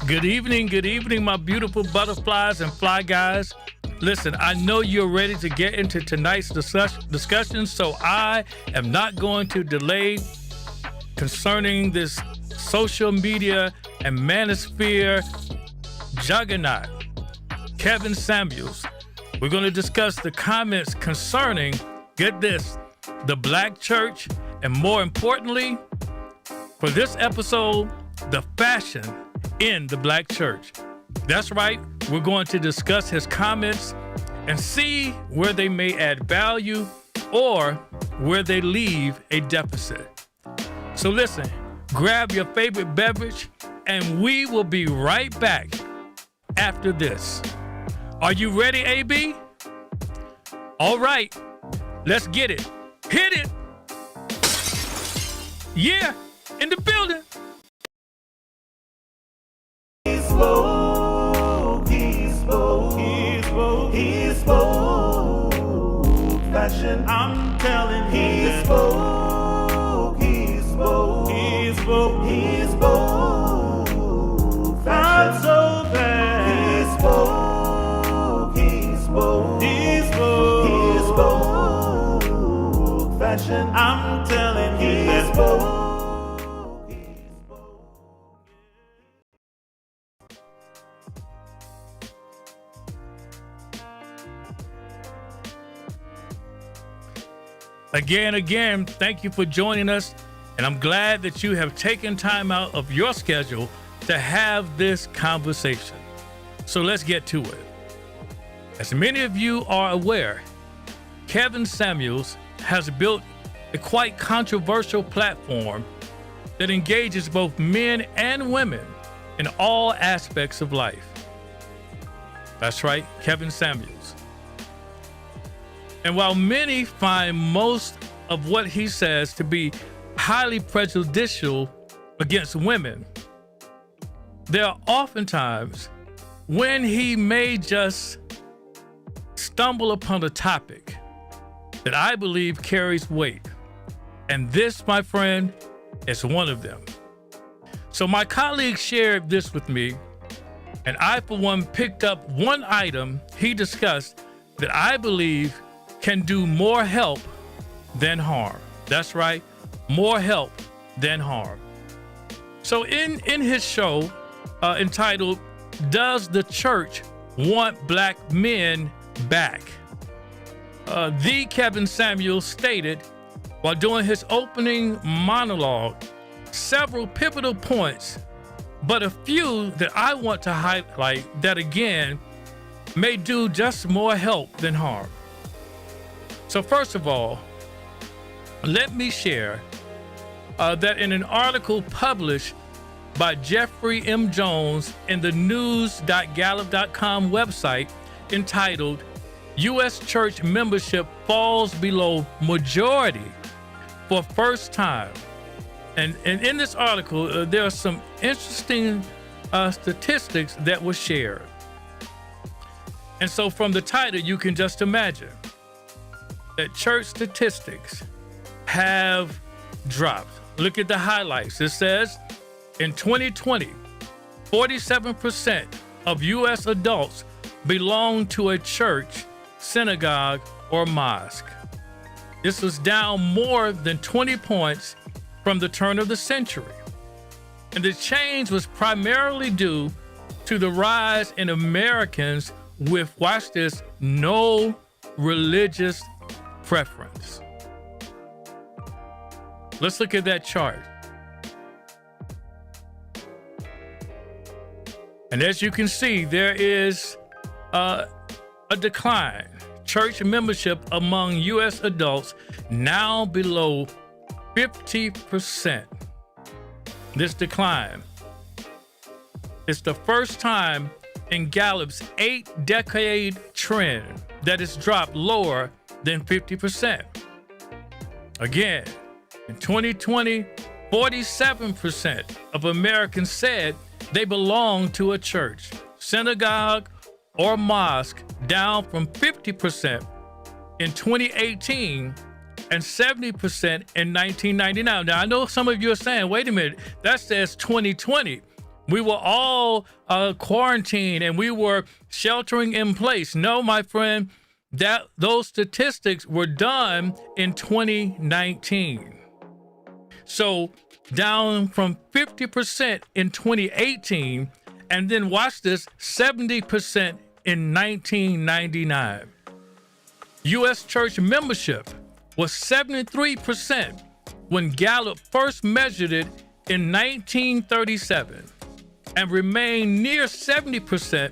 Good evening, my beautiful butterflies and fly guys. Listen, I know you're ready to get into tonight's discussion, so I am not going to delay concerning this social media and manosphere juggernaut, Kevin Samuels. We're going to discuss the comments concerning, get this, the black church, and more importantly, for this episode, the fashion in the black church. That's right, we're going to discuss his comments and see where they may add value or where they leave a deficit. So listen, grab your favorite beverage and we will be right back after this. Are you ready, AB? All right, let's get it. Hit it. Yeah, in the building. He spoke fashion. I'm telling you, he spoke fashion. I'm so bad. He spoke fashion. I'm telling you, he spoke. Again, thank you for joining us, and I'm glad that you have taken time out of your schedule to have this conversation. So let's get to it. As many of you are aware, Kevin Samuels has built a quite controversial platform that engages both men and women in all aspects of life. That's right, Kevin Samuels. And while many find most of what he says to be highly prejudicial against women, there are oftentimes when he may just stumble upon a topic that I believe carries weight. And this, my friend, is one of them. So my colleague shared this with me, and I, for one, picked up one item he discussed that I believe can do more help than harm. That's right, more help than harm. So in his show entitled, Does the Church Want Black Men Back? The Kevin Samuels stated while doing his opening monologue several pivotal points, but a few that I want to highlight that again may do just more help than harm. So first of all, let me share that in an article published by Jeffrey M. Jones in the news.gallup.com website entitled, U.S. Church Membership Falls Below Majority for First Time. And in this article, there are some interesting statistics that were shared. And so from the title, you can just imagine that church statistics have dropped. Look at the highlights. It says, in 2020, 47% of U.S. adults belong to a church, synagogue, or mosque. This was down more than 20 points from the turn of the century. And the change was primarily due to the rise in Americans with, watch this, no religious preference. Let's look at that chart. And as you can see, there is a decline. Church membership among U.S. adults now below 50%. This decline is the first time in Gallup's 8-decade trend that it's dropped lower than 50%. Again, in 2020, 47% of Americans said they belong to a church, synagogue, or mosque, down from 50% in 2018 and 70% in 1999. Now, I know some of you are saying, wait a minute, that says 2020, We were all quarantined and we were sheltering in place. No, my friend, those statistics were done in 2019. So down from 50% in 2018, and then watch this, 70% in 1999. U.S. church membership was 73% when Gallup first measured it in 1937, and remained near 70%,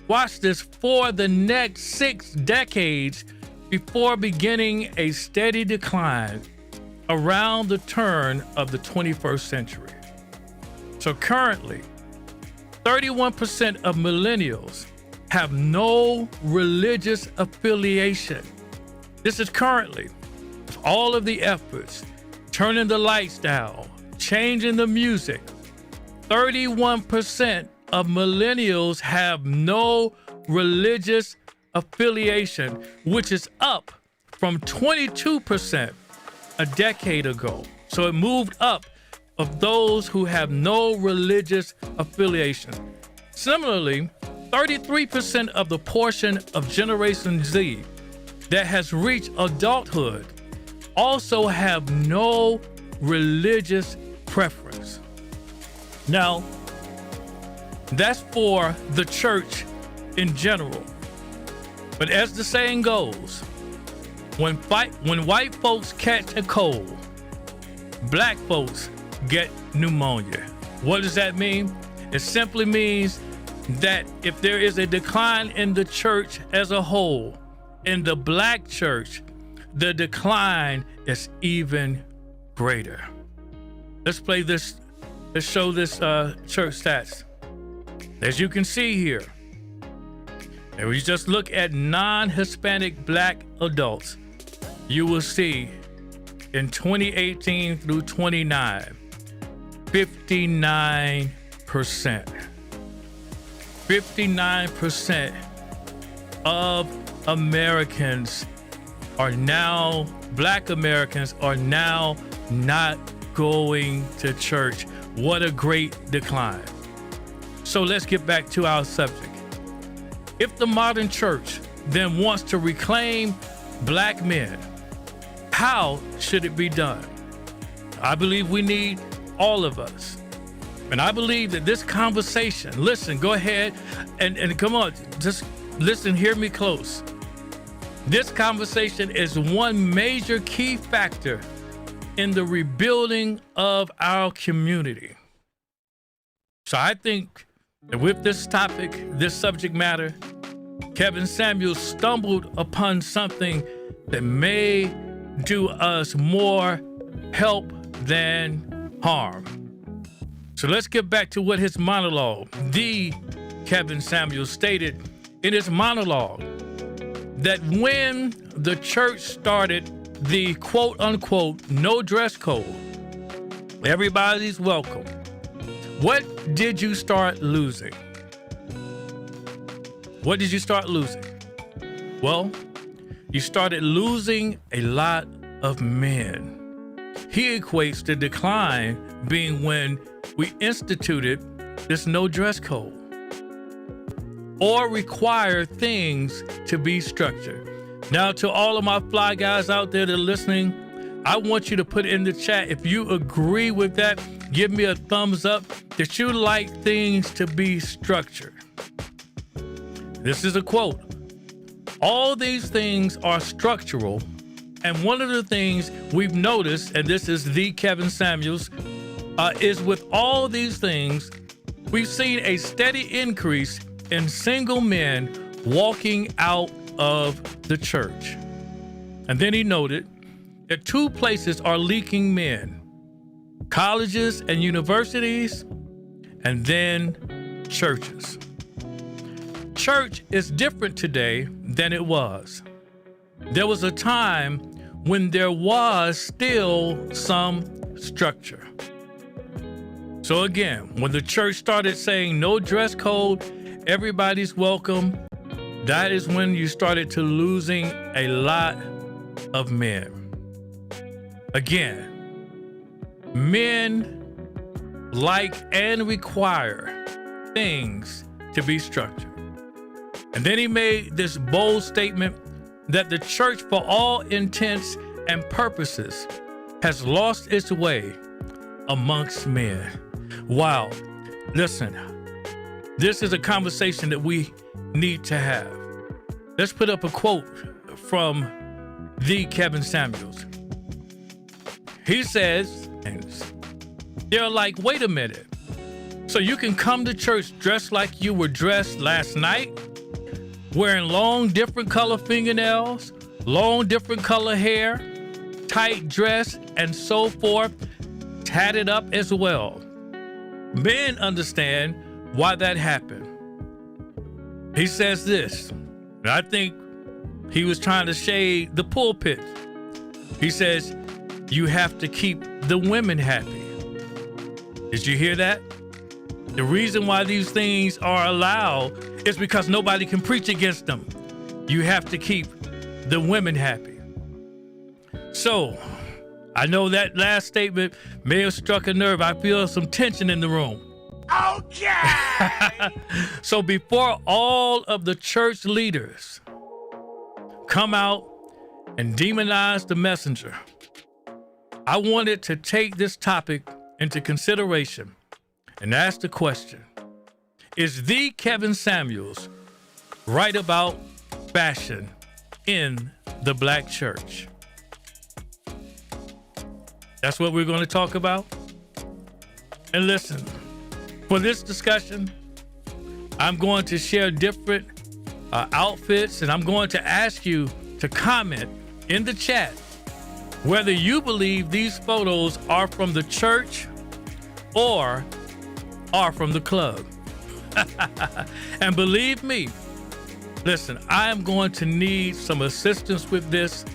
watch this, for the next 6 decades before beginning a steady decline around the turn of the 21st century. So currently, 31% of millennials have no religious affiliation. This is currently, with all of the efforts, turning the lights down, changing the music, 31% of millennials have no religious affiliation, which is up from 22% a decade ago. So it moved up of those who have no religious affiliation. Similarly, 33% of the portion of Generation Z that has reached adulthood also have no religious preference. Now, that's for the church in general. But as the saying goes, when white folks catch a cold, black folks get pneumonia. What does that mean? It simply means that if there is a decline in the church as a whole, in the black church, the decline is even greater. Let's play this. Let's show this church stats. As you can see here, if we just look at non-Hispanic black adults, you will see in 2018 through 29, 59%. 59% of Americans are now, black Americans are now not going to church. What a great decline. So let's get back to our subject. If the modern church then wants to reclaim black men, how should it be done? I believe we need all of us. And I believe that this conversation, listen, go ahead and come on, just listen, hear me close. This conversation is one major key factor in the rebuilding of our community. So I think that with this topic, this subject matter, Kevin Samuels stumbled upon something that may do us more help than harm. So let's get back to what his monologue, the Kevin Samuels, stated in his monologue, that when the church started the quote unquote no dress code, everybody's welcome, what did you start losing? What did you start losing? Well, you started losing a lot of men. He equates the decline being when we instituted this no dress code or require things to be structured. Now, to all of my fly guys out there that are listening, I want you to put in the chat if you agree with that. Give me a thumbs up that you like things to be structured. This is a quote. All these things are structural, and one of the things we've noticed, and this is the Kevin Samuels, is with all these things, we've seen a steady increase in single men walking out of the church. And then he noted that 2 places are leaking men: colleges and universities, and then churches. Church is different today than it was. There was a time when there was still some structure. So again, when the church started saying no dress code, everybody's welcome, that is when you started to losing a lot of men. Again, men like and require things to be structured. And then he made this bold statement that the church, for all intents and purposes, has lost its way amongst men. Wow. Listen, this is a conversation that we need to have. Let's put up a quote from the Kevin Samuels. He says, they're like, wait a minute. So you can come to church dressed like you were dressed last night, wearing long different color fingernails, long different color hair, tight dress, and so forth, tatted up as well. Men understand why that happened. He says this, and I think he was trying to shade the pulpit. He says, you have to keep the women happy. Did you hear that? The reason why these things are allowed is because nobody can preach against them. You have to keep the women happy. So, I know that last statement may have struck a nerve. I feel some tension in the room. Okay! So before all of the church leaders come out and demonize the messenger, I wanted to take this topic into consideration and ask the question, is the Kevin Samuels right about fashion in the black church? That's what we're going to talk about. And listen, for this discussion, I'm going to share different outfits, and I'm going to ask you to comment in the chat whether you believe these photos are from the church or are from the club. And believe me, listen, I am going to need some assistance with this.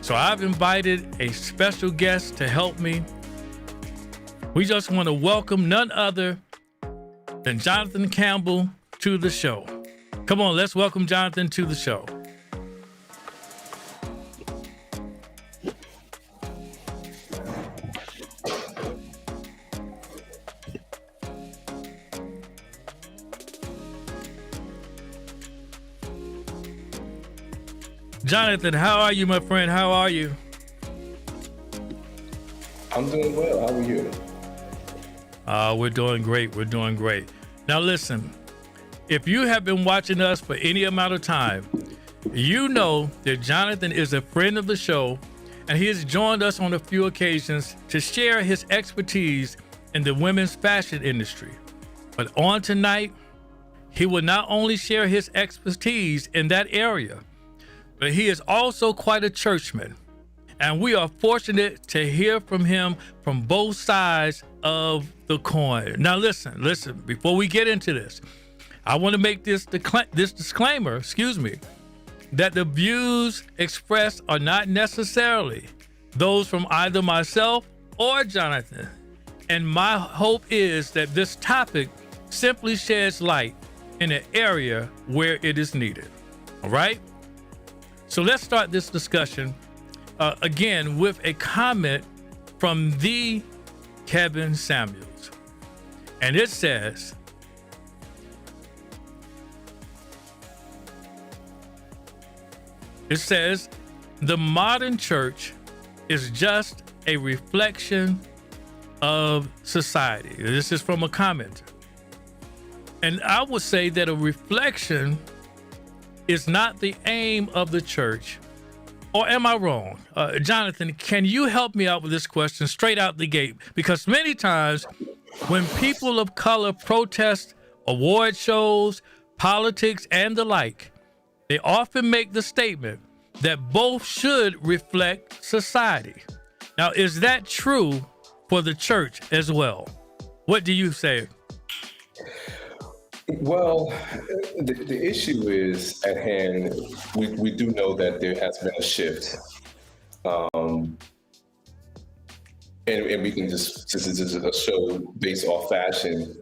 So I've invited a special guest to help me. We just want to welcome none other than Jonathan Campbell to the show. Come on, let's welcome Jonathan to the show. Jonathan, how are you, my friend? How are you? I'm doing well. How are you? We're doing great. We're doing great. Now, listen, if you have been watching us for any amount of time, you know that Jonathan is a friend of the show, and he has joined us on a few occasions to share his expertise in the women's fashion industry. But on tonight, he will not only share his expertise in that area, but he is also quite a churchman. And we are fortunate to hear from him from both sides of the coin. Now listen, before we get into this, I want to make this disclaimer, that the views expressed are not necessarily those from either myself or Jonathan. And my hope is that this topic simply sheds light in an area where it is needed. All right? So let's start this discussion again with a comment from the Kevin Samuels. And it says, the modern church is just a reflection of society. This is from a commenter. And I would say that a reflection is not the aim of the church. Or am I wrong? Jonathan, can you help me out with this question straight out the gate? Because many times when people of color protest award shows, politics, and the like, they often make the statement that both should reflect society. Now, is that true for the church as well? What do you say? Well, the issue is at hand. We do know that there has been a shift. And we can this is a show based off fashion.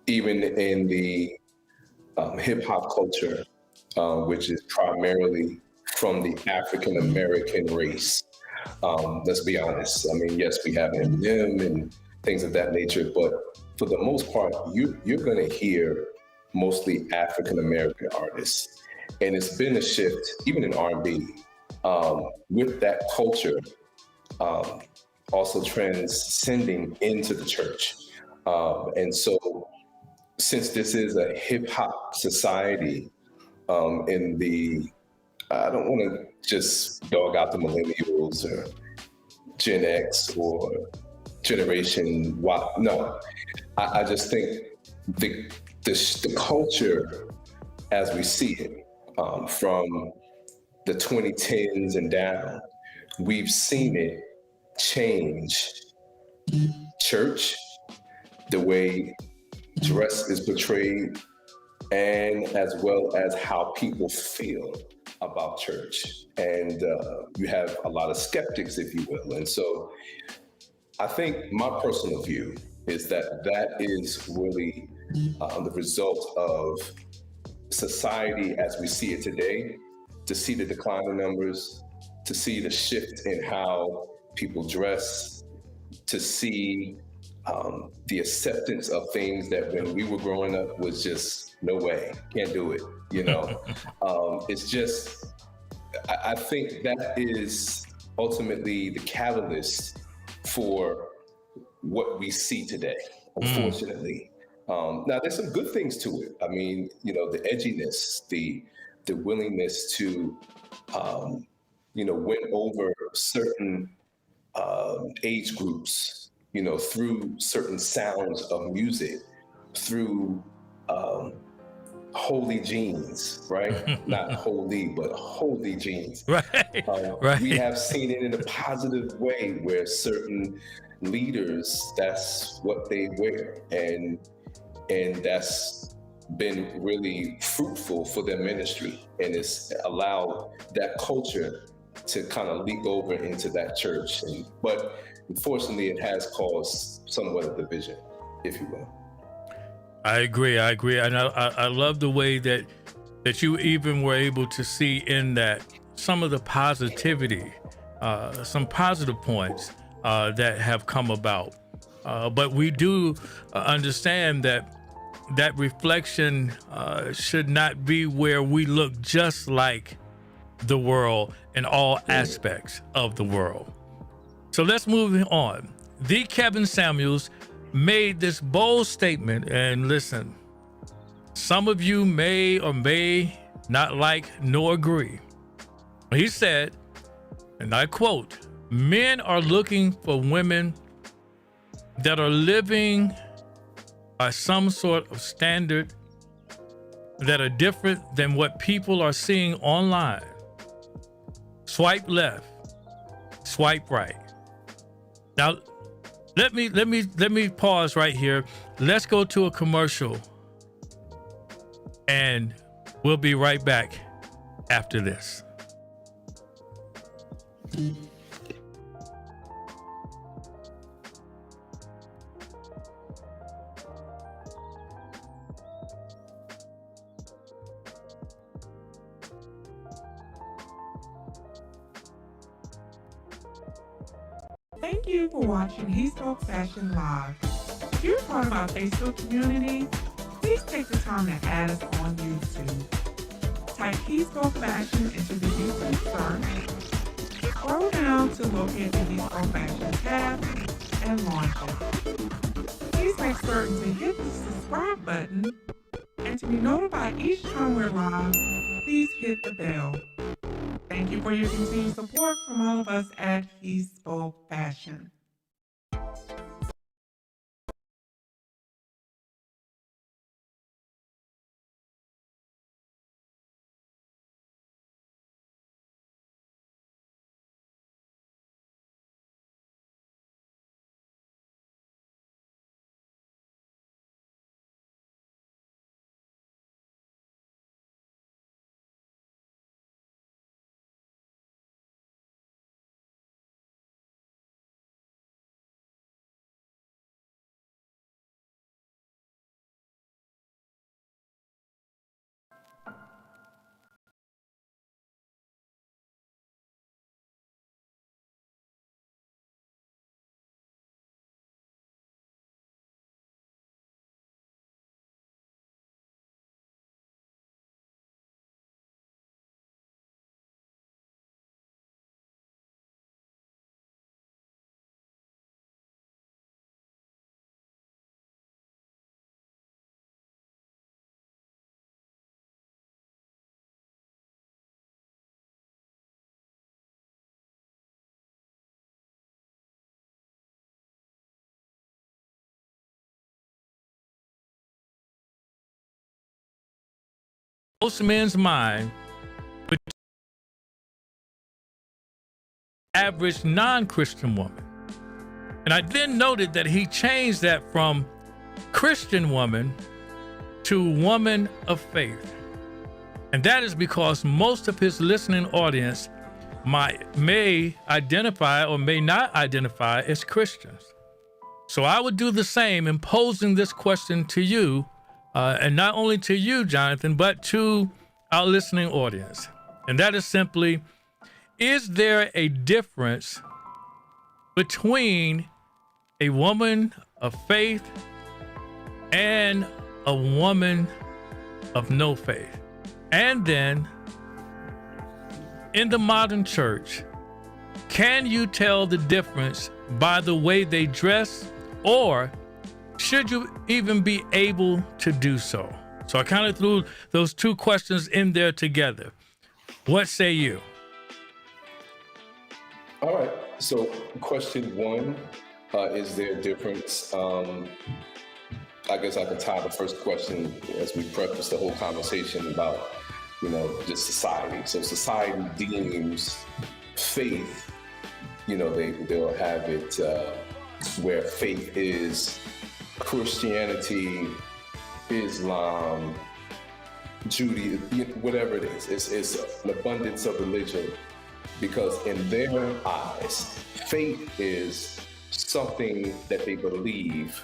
Even in the hip hop culture, which is primarily from the African American race. Let's be honest. I mean, yes, we have Eminem and things of that nature, but for the most part, you're going to hear mostly African American artists, and it's been a shift, even in R&B, with that culture also transcending into the church. And so, since this is a hip hop society, in the I don't want to just dog out the millennials or Gen X or Generation Y. No, I just think the culture as we see it from the 2010s and down, we've seen it change church, the way dress is portrayed, and as well as how people feel about church. And you have a lot of skeptics, if you will. And so I think my personal view is that that is really the result of society as we see it today, to see the decline in numbers, to see the shift in how people dress, to see the acceptance of things that when we were growing up was just no way, can't do it, you know. It's just, I think that is ultimately the catalyst for what we see today, unfortunately. Now, there's some good things to it. I mean, you know, the edginess, the willingness to, win over certain age groups, you know, through certain sounds of music, through holy jeans, right? Not holy, but holy jeans. Right. Right. We have seen it in a positive way where certain leaders, that's what they wear. And that's been really fruitful for their ministry. And it's allowed that culture to kind of leak over into that church. But unfortunately, it has caused somewhat of division, if you will. I agree. And I love the way that you even were able to see in that some of the positivity, some positive points that have come about. But we do understand that reflection should not be where we look just like the world in all aspects of the world. So let's move on. The Kevin Samuels made this bold statement, and listen, some of you may or may not like nor agree. He said, and I quote, "Men are looking for women that are living by some sort of standard that are different than what people are seeing online. Swipe left, swipe right." Now, let me pause right here. Let's go to a commercial, and we'll be right back after this. Thank you for watching He Spoke Fashion Live. If you're part of our Facebook community, please take the time to add us on YouTube. Type He Spoke Fashion into the YouTube search. Scroll down to locate the He Spoke Fashion tab and launch it. Please make certain to hit the subscribe button, and to be notified each time we're live, please hit the bell. Thank you for your continued support from all of us at He Spoke Fashion. most men's mind with average non-Christian woman. And I then noted that he changed that from Christian woman to woman of faith. And that is because most of his listening audience may identify or may not identify as Christians. So I would do the same in posing this question to you, and not only to you, Jonathan, but to our listening audience. And that is simply, is there a difference between a woman of faith and a woman of no faith? And then, in the modern church, can you tell the difference by the way they dress, or should you even be able to do so? So I kind of threw those two questions in there together. What say you? All right. So question one, is there a difference? I guess I could tie the first question as we preface the whole conversation about, just society. So society deems faith, they'll have it where faith is Christianity, Islam, Judaism, whatever it is. It's an abundance of religion, because in their eyes, faith is something that they believe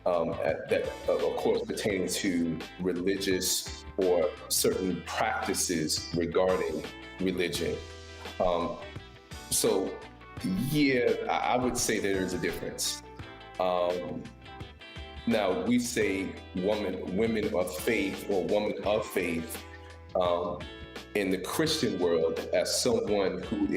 that, of course, pertaining to religious or certain practices regarding religion. So, yeah, I would say there's a difference. Now, we say women of faith or woman of faith in the Christian world as someone who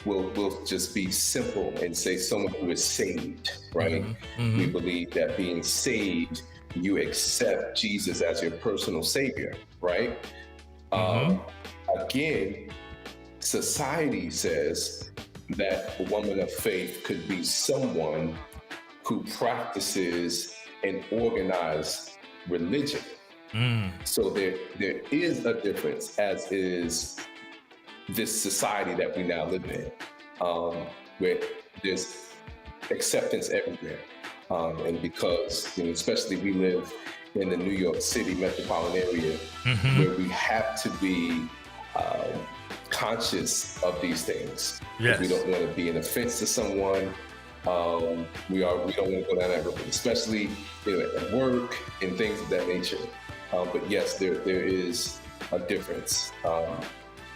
will just be simple and say someone who is saved, right? Mm-hmm. We believe that being saved, you accept Jesus as your personal savior, right? Mm-hmm. Again, society says that a woman of faith could be someone who practices an organized religion. So there is a difference, as is this society that we now live in, where there's acceptance everywhere. And because, especially we live in the New York City metropolitan area, where we have to be conscious of these things. Yes. We don't want to be an offense to someone. We don't want to go down that road, especially at work and things of that nature. But yes, there is a difference.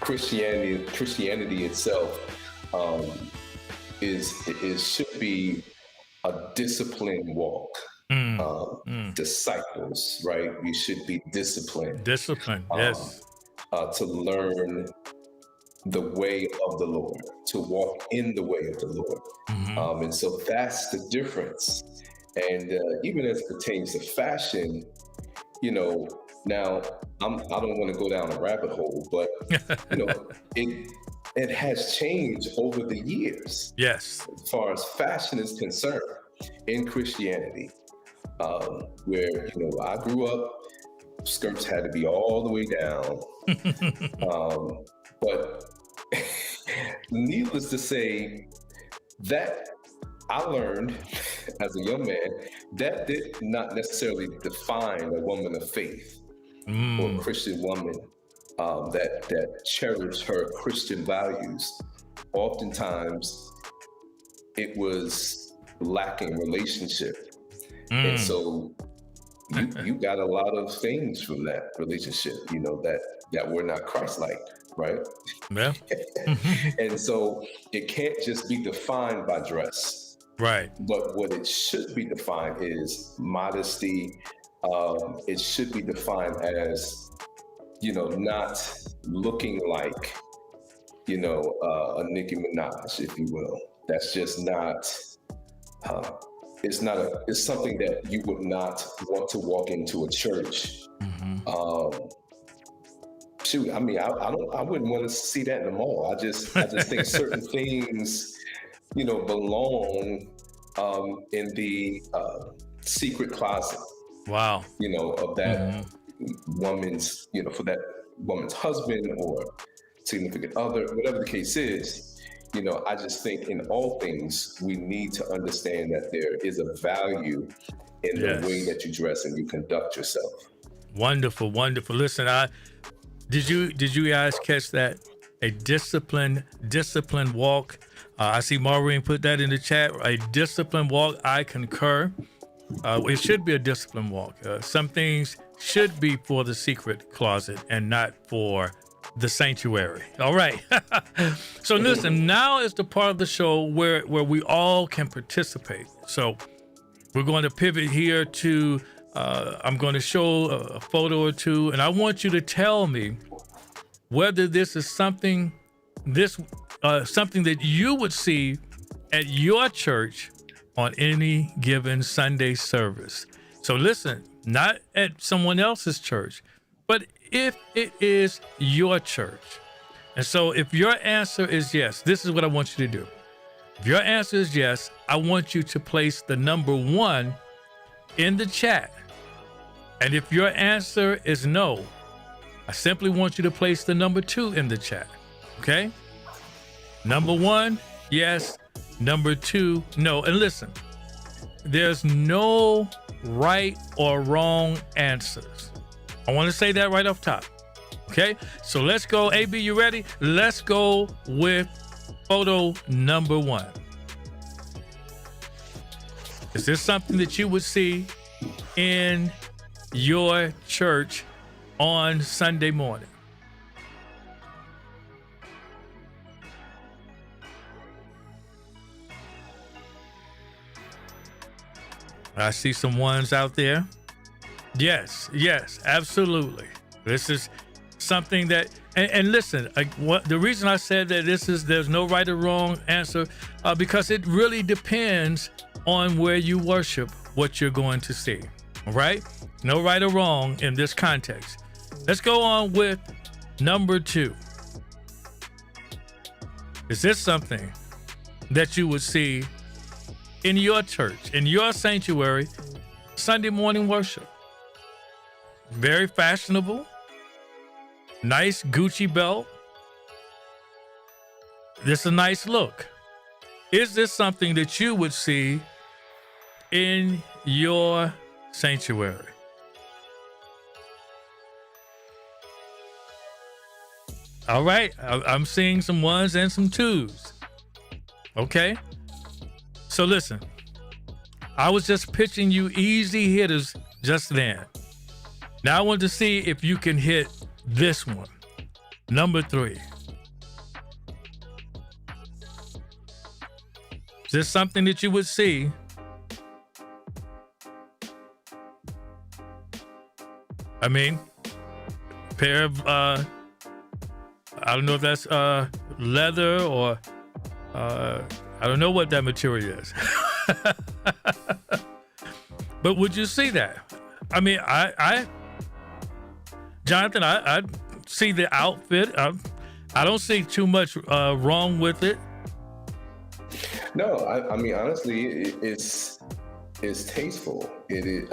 Christianity itself should be a disciplined walk. Disciples, right? We should be disciplined. Yes. To learn the way of the Lord, to walk in the way of the Lord. And so that's the difference. And even as it pertains to fashion, now I don't want to go down a rabbit hole, but it has changed over the years. Yes. As far as fashion is concerned in Christianity, where I grew up, skirts had to be all the way down. But needless to say, that I learned as a young man, that did not necessarily define a woman of faith or a Christian woman that cherished her Christian values. Oftentimes, it was lacking relationship. And so you got a lot of things from that relationship, that were not Christ-like, right? Yeah. And so it can't just be defined by dress. Right. But what it should be defined is modesty. It should be defined as, not looking like, a Nicki Minaj, if you will. That's just not, it's something that you would not want to walk into a church. Shoot, I wouldn't want to see that in the mall. I just think certain things, belong in the secret closet. Wow. Of that woman's, for that woman's husband or significant other, whatever the case is, I just think in all things, we need to understand that there is a value in Yes. the way that you dress and you conduct yourself. Wonderful, wonderful. Listen, did you guys catch that? A disciplined walk. I see Maureen put that in the chat. A disciplined walk. I concur. It should be a disciplined walk. Some things should be for the secret closet and not for the sanctuary. All right. So listen, now is the part of the show where we all can participate. So we're going to pivot here to, I'm going to show a photo or two, and I want you to tell me whether this is something that you would see at your church on any given Sunday service. So listen, not at someone else's church, but if it is your church. And so if your answer is yes, this is what I want you to do. If your answer is yes, I want you to place the number 1 in the chat. And if your answer is no, I simply want you to place the number 2 in the chat. Okay? Number 1, yes. Number 2, no. And listen, there's no right or wrong answers. I want to say that right off top. Okay? So let's go. AB, you ready? Let's go with photo number 1. Is this something that you would see in your church on Sunday morning? I see some ones out there. Yes, absolutely. This is something that, and listen, the reason I said that there's no right or wrong answer, because it really depends on where you worship, what you're going to see. All right? No right or wrong in this context. Let's go on with number 2. Is this something that you would see in your church, in your sanctuary, Sunday morning worship? Very fashionable, nice Gucci belt. This is a nice look. Is this something that you would see in your sanctuary? All right, I'm seeing some 1s and some 2s. Okay, so listen, I was just pitching you easy hitters just then. Now I want to see if you can hit this one, number 3. Is this something that you would see pair of, I don't know if that's leather or I don't know what that material is. But would you see that? Jonathan, I see the outfit. I don't see too much wrong with it. No, honestly, it's tasteful. It is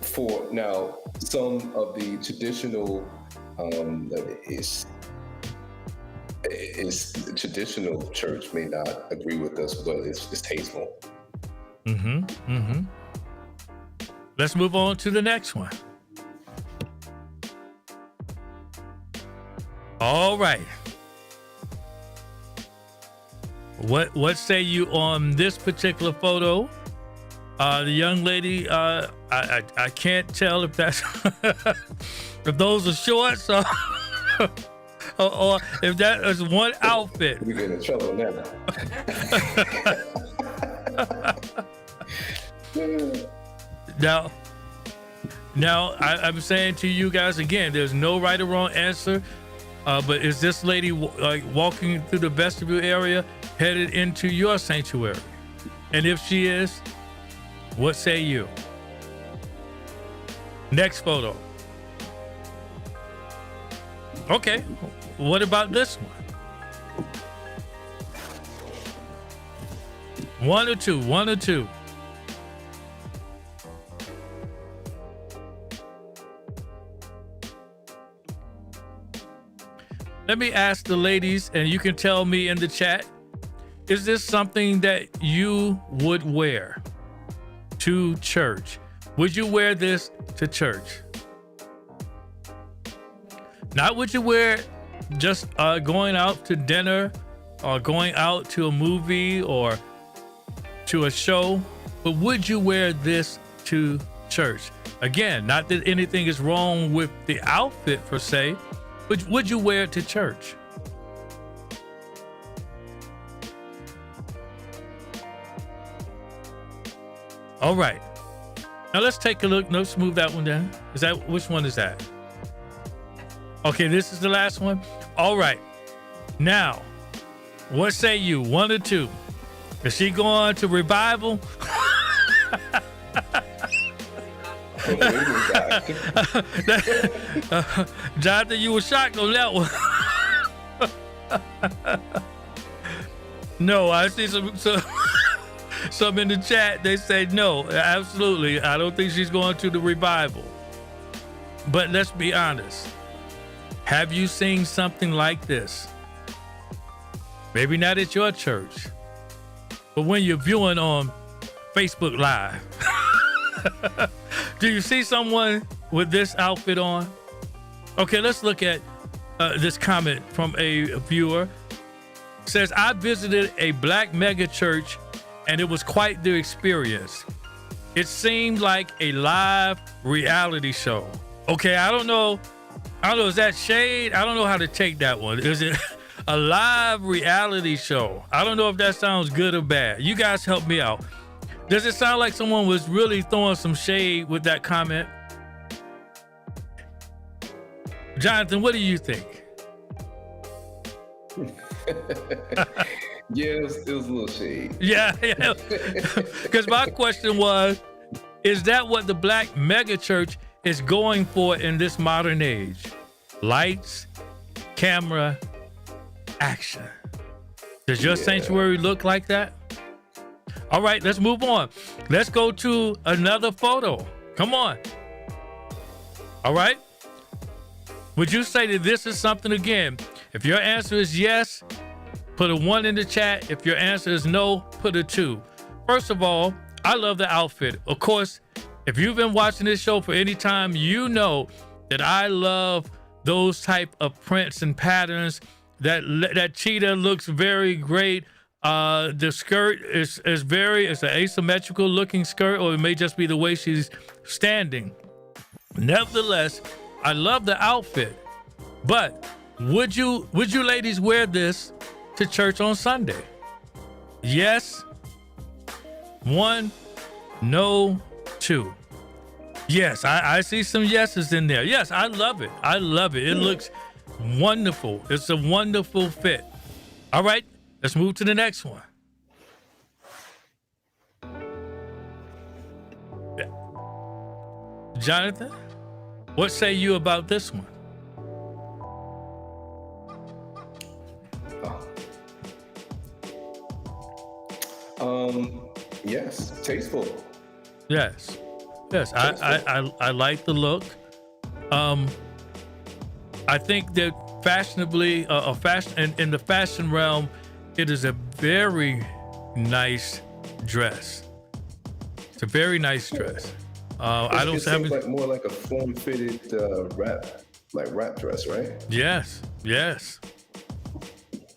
for now. Some of the traditional traditional church may not agree with us, but it's tasteful. Let's move on to the next one. All right. What say you on this particular photo? The young lady, I can't tell if that's if those are shorts or, or if that is one outfit. We get in trouble now. Now I'm saying to you guys again, there's no right or wrong answer. But is this lady walking through the vestibule area headed into your sanctuary? And if she is, what say you? Next photo. Okay, what about this one? 1 or 2, 1 or 2. let me ask the ladies, and you can tell me in the chat, is this something that you would wear to church? Would you wear this to church? Not would you wear it just going out to dinner or going out to a movie or to a show, but would you wear this to church? Again, not that anything is wrong with the outfit per se, but would you wear it to church? All right. Now let's take a look. Let's move that one down. Which one is that? Okay, this is the last one. All right. Now, what say you? 1 or 2? Is she going to revival? Jonathan, you were shocked on that one. No, I see some in the chat. They say no, absolutely. I don't think she's going to the revival. But let's be honest. Have you seen something like this? Maybe not at your church, but when you're viewing on Facebook Live. Do you see someone with this outfit on? Okay, let's look at this comment from a viewer. It says, I visited a black mega church and it was quite the experience. It seemed like a live reality show. Okay, I don't know, is that shade? I don't know how to take that one. Is it a live reality show? I don't know if that sounds good or bad. You guys help me out. Does it sound like someone was really throwing some shade with that comment? Jonathan, what do you think? Yeah, it was a little shade. Yeah. Because my question was, is that what the black mega church is going for in this modern age? Lights, camera, action. Does your sanctuary look like that? All right, let's move on. Let's go to another photo. Come on. All right. Would you say that this is something, again, if your answer is yes, put a 1 in the chat. If your answer is no, put a 2. First of all, I love the outfit. Of course, if you've been watching this show for any time, you know that I love those type of prints and patterns. That cheetah looks very great. The skirt is it's an asymmetrical looking skirt, or it may just be the way she's standing. Nevertheless, I love the outfit. But would you ladies wear this to church on Sunday? Yes. 1, no, 2. Yes, I see some yeses in there. Yes, I love it. I love it. It looks wonderful. It's a wonderful fit. All right, let's move to the next one. Jonathan, what say you about this one? Yes, tasteful. Yes. I like the look. I think that fashionably, in the fashion realm, it is a very nice dress. It's a very nice dress. I don't it seems like more like a form-fitted wrap dress, right? Yes.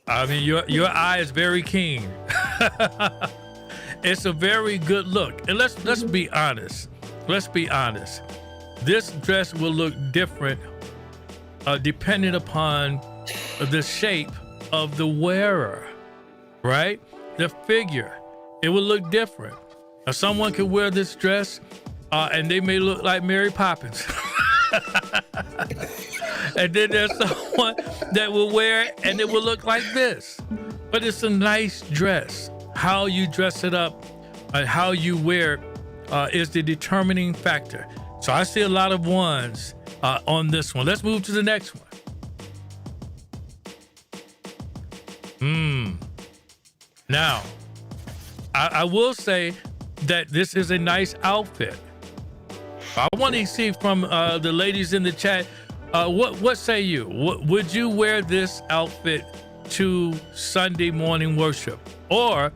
I mean, your eye is very keen. It's a very good look. And let's be honest. Let's be honest. This dress will look different depending upon the shape of the wearer, right? The figure. It will look different. Now, someone could wear this dress and they may look like Mary Poppins. And then there's someone that will wear it and it will look like this. But it's a nice dress. How you dress it up and how you wear it is the determining factor. So I see a lot of 1s on this one. Let's move to the next one. Now, I will say that this is a nice outfit. I want to see from the ladies in the chat, What say you? Would you wear this outfit to Sunday morning worship, or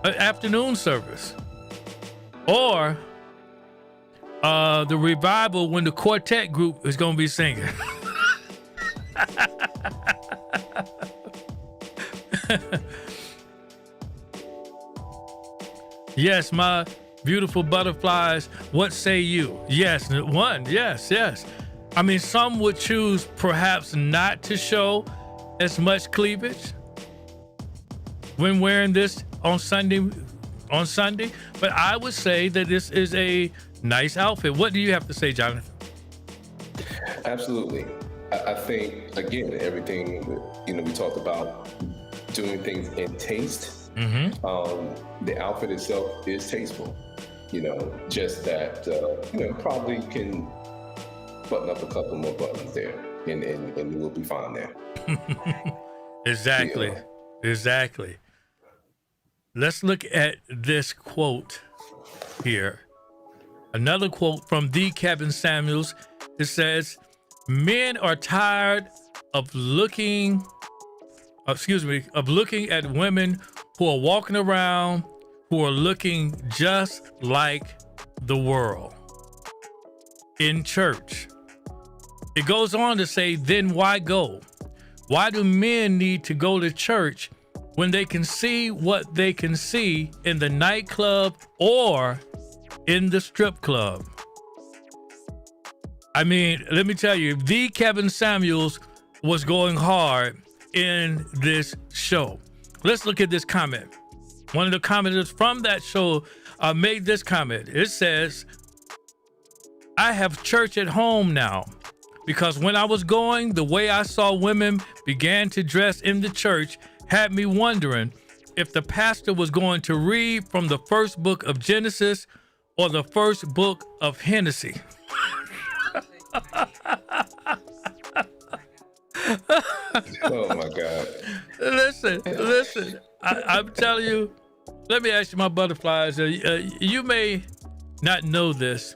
an afternoon service, or the revival when the quartet group is going to be singing? Yes, my beautiful butterflies, what say you? Yes, one, yes. I mean, some would choose perhaps not to show as much cleavage when wearing this on Sunday, but I would say that this is a nice outfit. What do you have to say, Jonathan? Absolutely. I think, again, everything, we talked about doing things in taste. The outfit itself is tasteful, just that, probably can button up a couple more buttons there and we'll be fine there. Exactly. Yeah. Exactly. Let's look at this quote here. Another quote from the Kevin Samuels. It says, men are tired of looking at women who are walking around, who are looking just like the world. In church. It goes on to say, then why go? Why do men need to go to church when they can see what they can see in the nightclub or in the strip club? I mean, let me tell you, the Kevin Samuels was going hard in this show. Let's look at this comment. One of the commenters from that show made this comment. It says, I have church at home now because when I was going, the way I saw women began to dress in the church had me wondering if the pastor was going to read from the first book of Genesis or the first book of Hennessy. Oh my God. Listen. I'm telling you, let me ask you, my butterflies. You may not know this,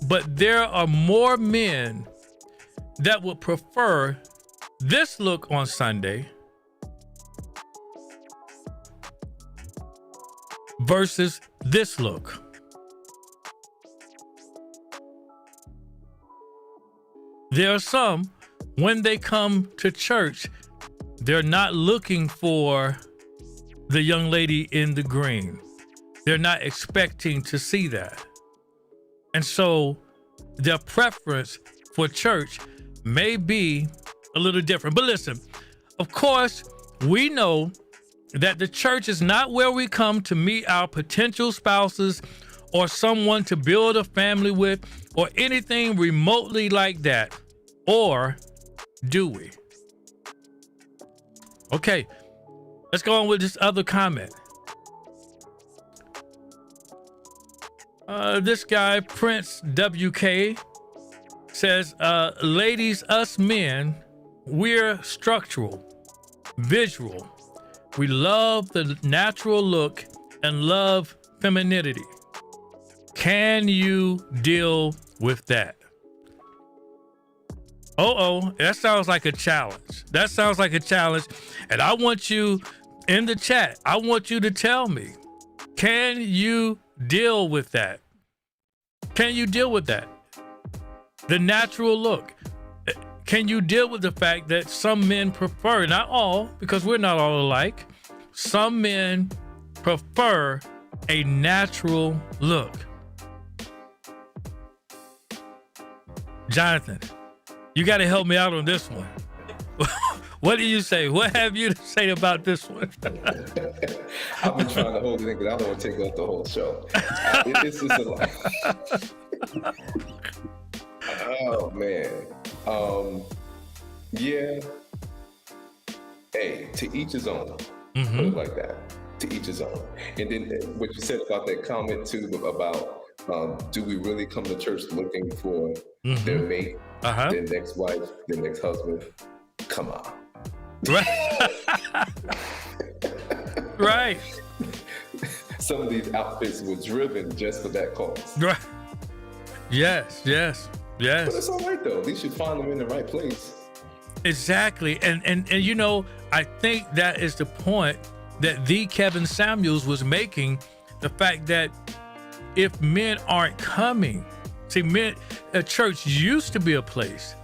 but there are more men that would prefer this look on Sunday versus this look. There are some, when they come to church, they're not looking for the young lady in the green. They're not expecting to see that. And so their preference for church may be a little different. But listen, of course, we know that the church is not where we come to meet our potential spouses or someone to build a family with or anything remotely like that. Or do we? Okay, let's go on with this other comment. This guy, Prince WK, says, ladies, us men, we're structural, visual. We love the natural look and love femininity. Can you deal with that? That sounds like a challenge. And I want you in the chat, I want you to tell me, can you deal with that? Can you deal with that? The natural look. Can you deal with the fact that some men prefer, not all, because we're not all alike, some men prefer a natural look? Jonathan, you got to help me out on this one. What do you say? What have you to say about this one? I've been trying to hold it in because I don't want to take up the whole show. It's just a lot. Oh, man. Yeah. Hey, to each his own. Put it like that. To each his own. And then what you said about that comment, too, about do we really come to church looking for their mate, their next wife, their next husband? Come on. Right. Some of these outfits were driven just for that cause. Right. Yes. Yes. But it's all right though. At least you find them in the right place. Exactly. And you know, I think that is the point that the Kevin Samuels was making. The fact that if men aren't coming, see, a church used to be a place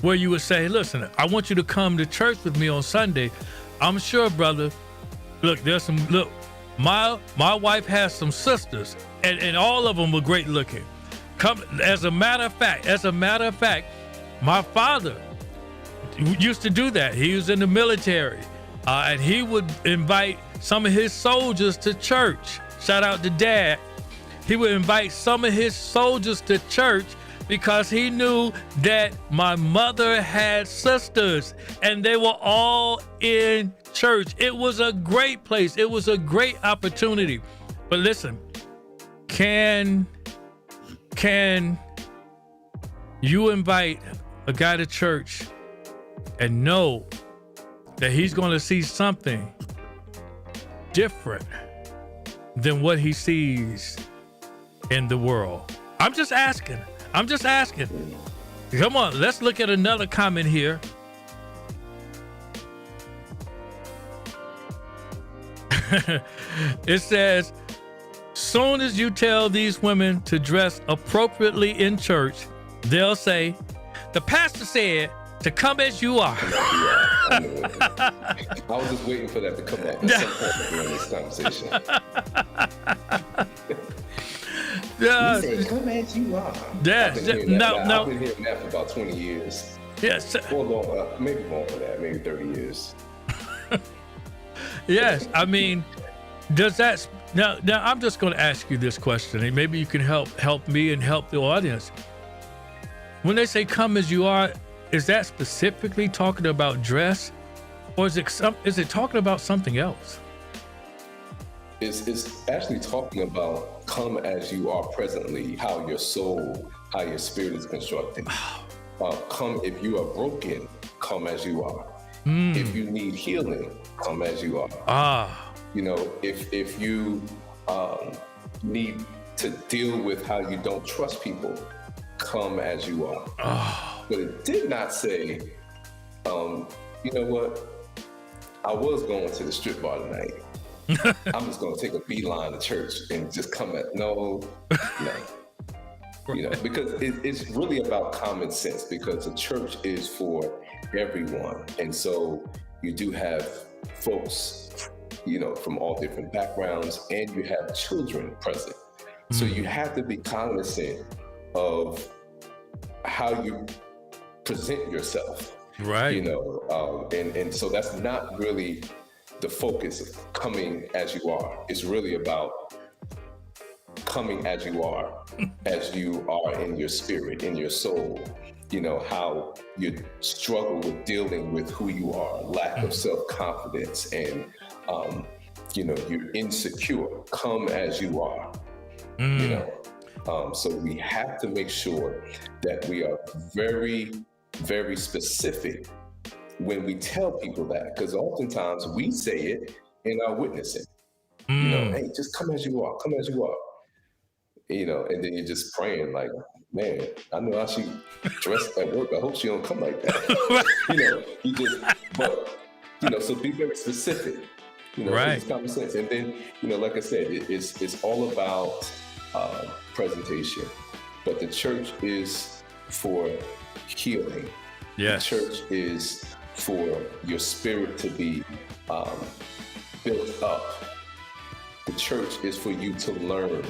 where you would say, listen, I want you to come to church with me on Sunday. I'm sure, brother, look, my wife has some sisters and all of them were great looking. As a matter of fact, my father used to do that. He was in the military, and he would invite some of his soldiers to church. Shout out to Dad. He would invite some of his soldiers to church because he knew that my mother had sisters and they were all in church. It was a great place. It was a great opportunity. But listen, can you invite a guy to church and know that he's going to see something different than what he sees in the world? I'm just asking. Come on, let's look at another comment here. It says, soon as you tell these women to dress appropriately in church, they'll say, the pastor said to come as you are. I was just waiting for that to come up at some point during this conversation. Yeah. He said, come as you are. Yes. I've been No. hearing that for about 20 years. Yes. Or long, maybe more than that, maybe 30 years. Yes. I mean, does that now I'm just going to ask you this question, and maybe you can help me and help the audience. When they say come as you are, is that specifically talking about dress, or is it talking about something else? It's actually talking about come as you are presently, how your soul, how your spirit is constructed. Come if you are broken, come as you are. If you need healing, come as you are. You know, if you need to deal with how you don't trust people, come as you are. But it did not say, you know what? I was going to the strip bar tonight. I'm just going to take a beeline to church and just come at no. You know, because it's really about common sense, because the church is for everyone. And so you do have folks, you know, from all different backgrounds, and you have children present. So you have to be cognizant of how you present yourself. Right. You know, and so that's not really the focus of coming as you are. It's really about coming as you are in your spirit, in your soul. You know, how you struggle with dealing with who you are, lack of self-confidence, and, you know, you're insecure. Come as you are, you know. So we have to make sure that we are very, very specific when we tell people that, because oftentimes we say it in our witnessing. You know, hey, just come as you are, come as you are. You know, and then you're just praying like, man, I know how she dressed at work. I hope she don't come like that. You know, but, you know, so be very specific. You know, right. It's common sense. And then, you know, like I said, it's all about presentation. But the church is for healing. Yes. The church is for your spirit to be built up. The church is for you to learn,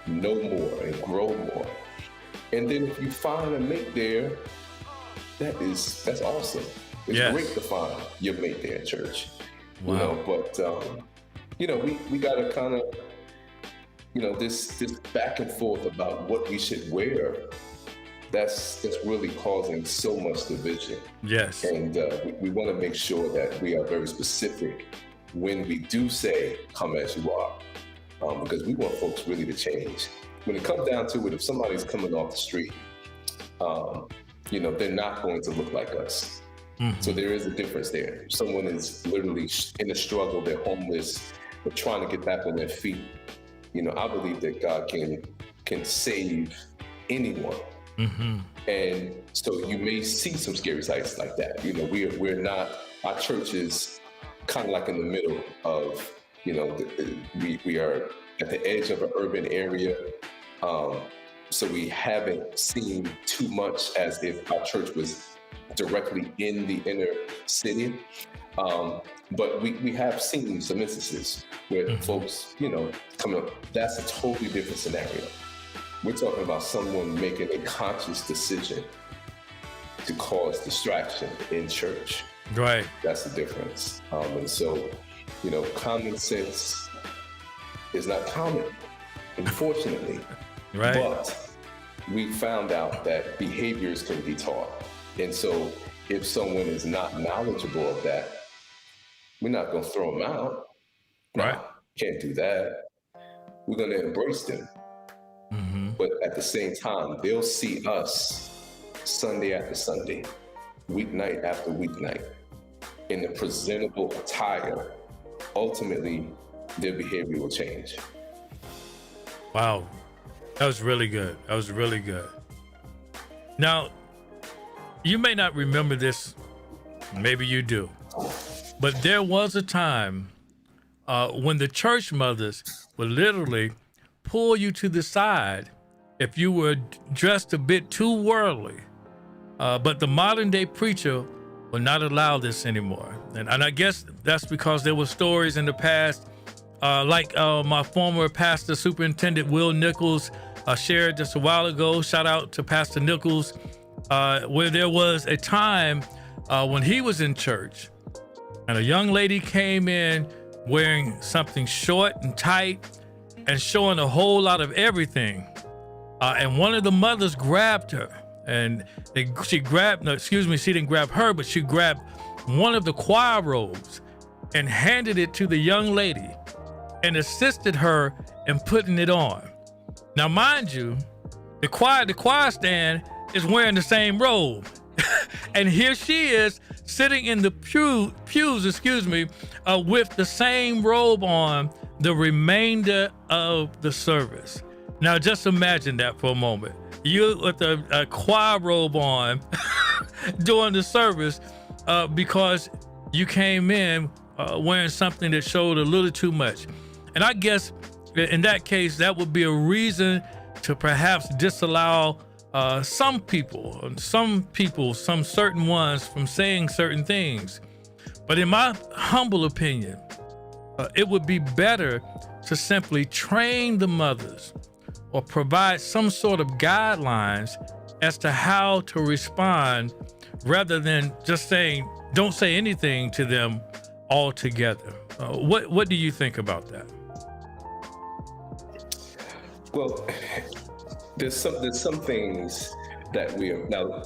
know more, and grow more. And then if you find a mate there, that's awesome. It's great to find your mate there at church. Wow. You know, but you know, we gotta kind of, you know, this back and forth about what we should wear. That's really causing so much division. Yes. And we want to make sure that we are very specific when we do say, come as you are, because we want folks really to change. When it comes down to it, if somebody's coming off the street, you know, they're not going to look like us. Mm-hmm. So there is a difference there. If someone is literally in a struggle, they're homeless, they're trying to get back on their feet. You know, I believe that God can save anyone. And so you may see some scary sights like that. You know, we're not, our church is kind of like in the middle of, you know, we are at the edge of an urban area. So we haven't seen too much as if our church was directly in the inner city. But we have seen some instances where folks, you know, coming up. That's a totally different scenario. We're talking about someone making a conscious decision to cause distraction in church. Right. That's the difference. And so, you know, common sense is not common, unfortunately. Right. But we found out that behaviors can be taught. And so if someone is not knowledgeable of that, we're not going to throw them out. Right. No, can't do that. We're going to embrace them. But at the same time, they'll see us Sunday after Sunday, weeknight after weeknight, in the presentable attire. Ultimately, their behavior will change. Wow. That was really good. That was really good. Now, you may not remember this, maybe you do, but there was a time when the church mothers would literally pull you to the side if you were dressed a bit too worldly. But the modern day preacher will not allow this anymore. And I guess that's because there were stories in the past, like my former pastor superintendent, Will Nichols, shared just a while ago. Shout out to Pastor Nichols, where there was a time when he was in church and a young lady came in wearing something short and tight and showing a whole lot of everything. And one of the mothers grabbed her and she didn't grab her, but she grabbed one of the choir robes and handed it to the young lady and assisted her in putting it on. Now, mind you, the choir stand is wearing the same robe. And here she is sitting in the pews, with the same robe on the remainder of the service. Now, just imagine that for a moment. You with a choir robe on during the service because you came in wearing something that showed a little too much. And I guess in that case, that would be a reason to perhaps disallow some certain ones from saying certain things. But in my humble opinion, it would be better to simply train the mothers or provide some sort of guidelines as to how to respond rather than just saying, don't say anything to them altogether. What do you think about that? Well, there's some things that we are now.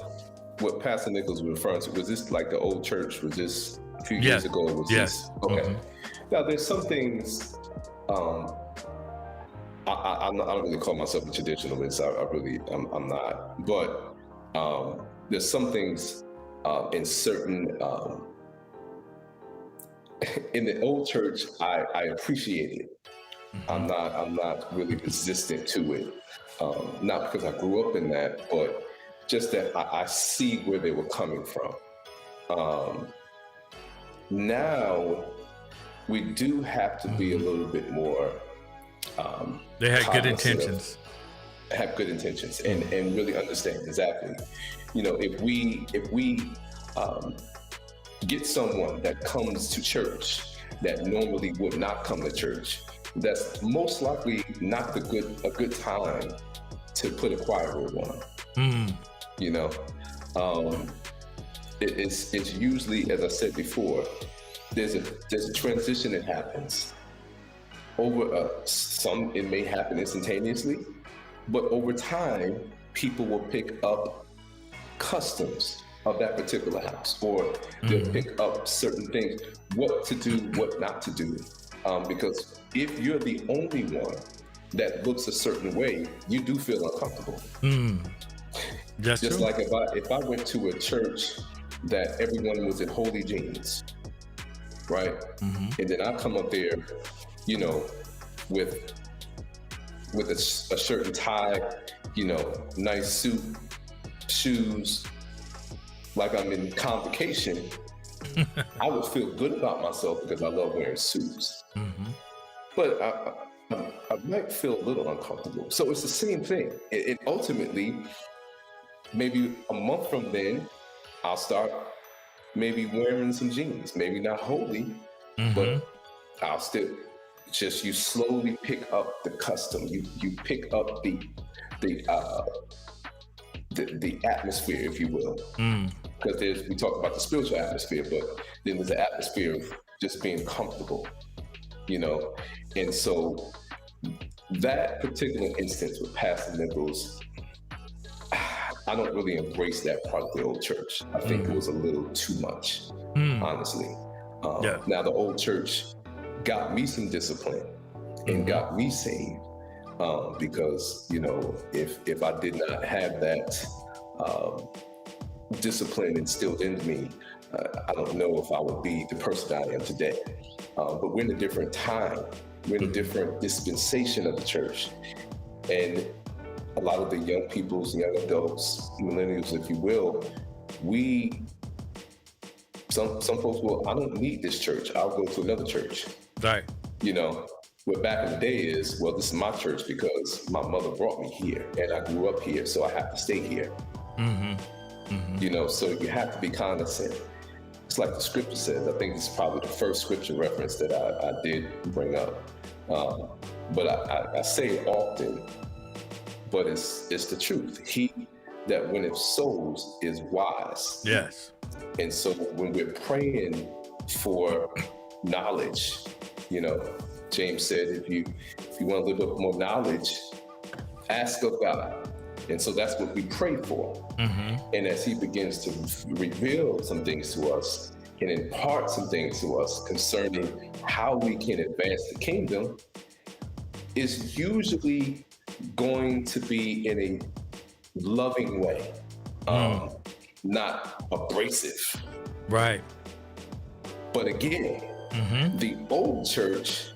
What Pastor Nichols was referring to, was this like the old church? Was this a few years ago? Was yes. This, okay. Now there's some things. I don't really call myself a traditionalist. I'm not. But there's some things in certain in the old church I appreciate it. I'm not really resistant to it. Not because I grew up in that, but just that I see where they were coming from. Now we do have to be a little bit more. They had good intentions. Have good intentions and really understand exactly. You know, if we get someone that comes to church that normally would not come to church, that's most likely not a good time to put a choir robe on. You know, it's usually, as I said before, there's a transition that happens. Over some, it may happen instantaneously, but over time, people will pick up customs of that particular house, or they'll pick up certain things, what to do, what not to do. Because if you're the only one that looks a certain way, you do feel uncomfortable. That's just true. like if I went to a church that everyone was in holy jeans, right? And then I come up there, you know, with a shirt and tie, you know, nice suit, shoes like I'm in convocation, I would feel good about myself because I love wearing suits. But I might feel a little uncomfortable. So it's the same thing. It ultimately, maybe a month from then, I'll start maybe wearing some jeans, maybe not wholly, but I'll still you slowly pick up the custom. You pick up the atmosphere, if you will. Because we talk about the spiritual atmosphere, but then there's the atmosphere of just being comfortable, you know? And so that particular instance with Pastor Nichols, I don't really embrace that part of the old church. I think it was a little too much, honestly. Now the old church got me some discipline and got me saved because, you know, if I did not have that discipline instilled in me, I don't know if I would be the person I am today. But we're in a different time. We're in a different dispensation of the church. And a lot of the young peoples, young adults, millennials, if you will, some folks will, I don't need this church. I'll go to another church. Right. You know, what back in the day is, well, this is my church because my mother brought me here and I grew up here, so I have to stay here. You know, so you have to be condescending. It's like the scripture says. I think it's probably the first scripture reference that I did bring up. But I say it often, but it's the truth. He that winneth souls is wise. Yes. And so when we're praying for knowledge, you know, James said, if you want to live up more knowledge, ask of God. And so that's what we pray for. And as he begins to reveal some things to us and impart some things to us concerning how we can advance the kingdom, is usually going to be in a loving way, not abrasive. Right. But again, the old church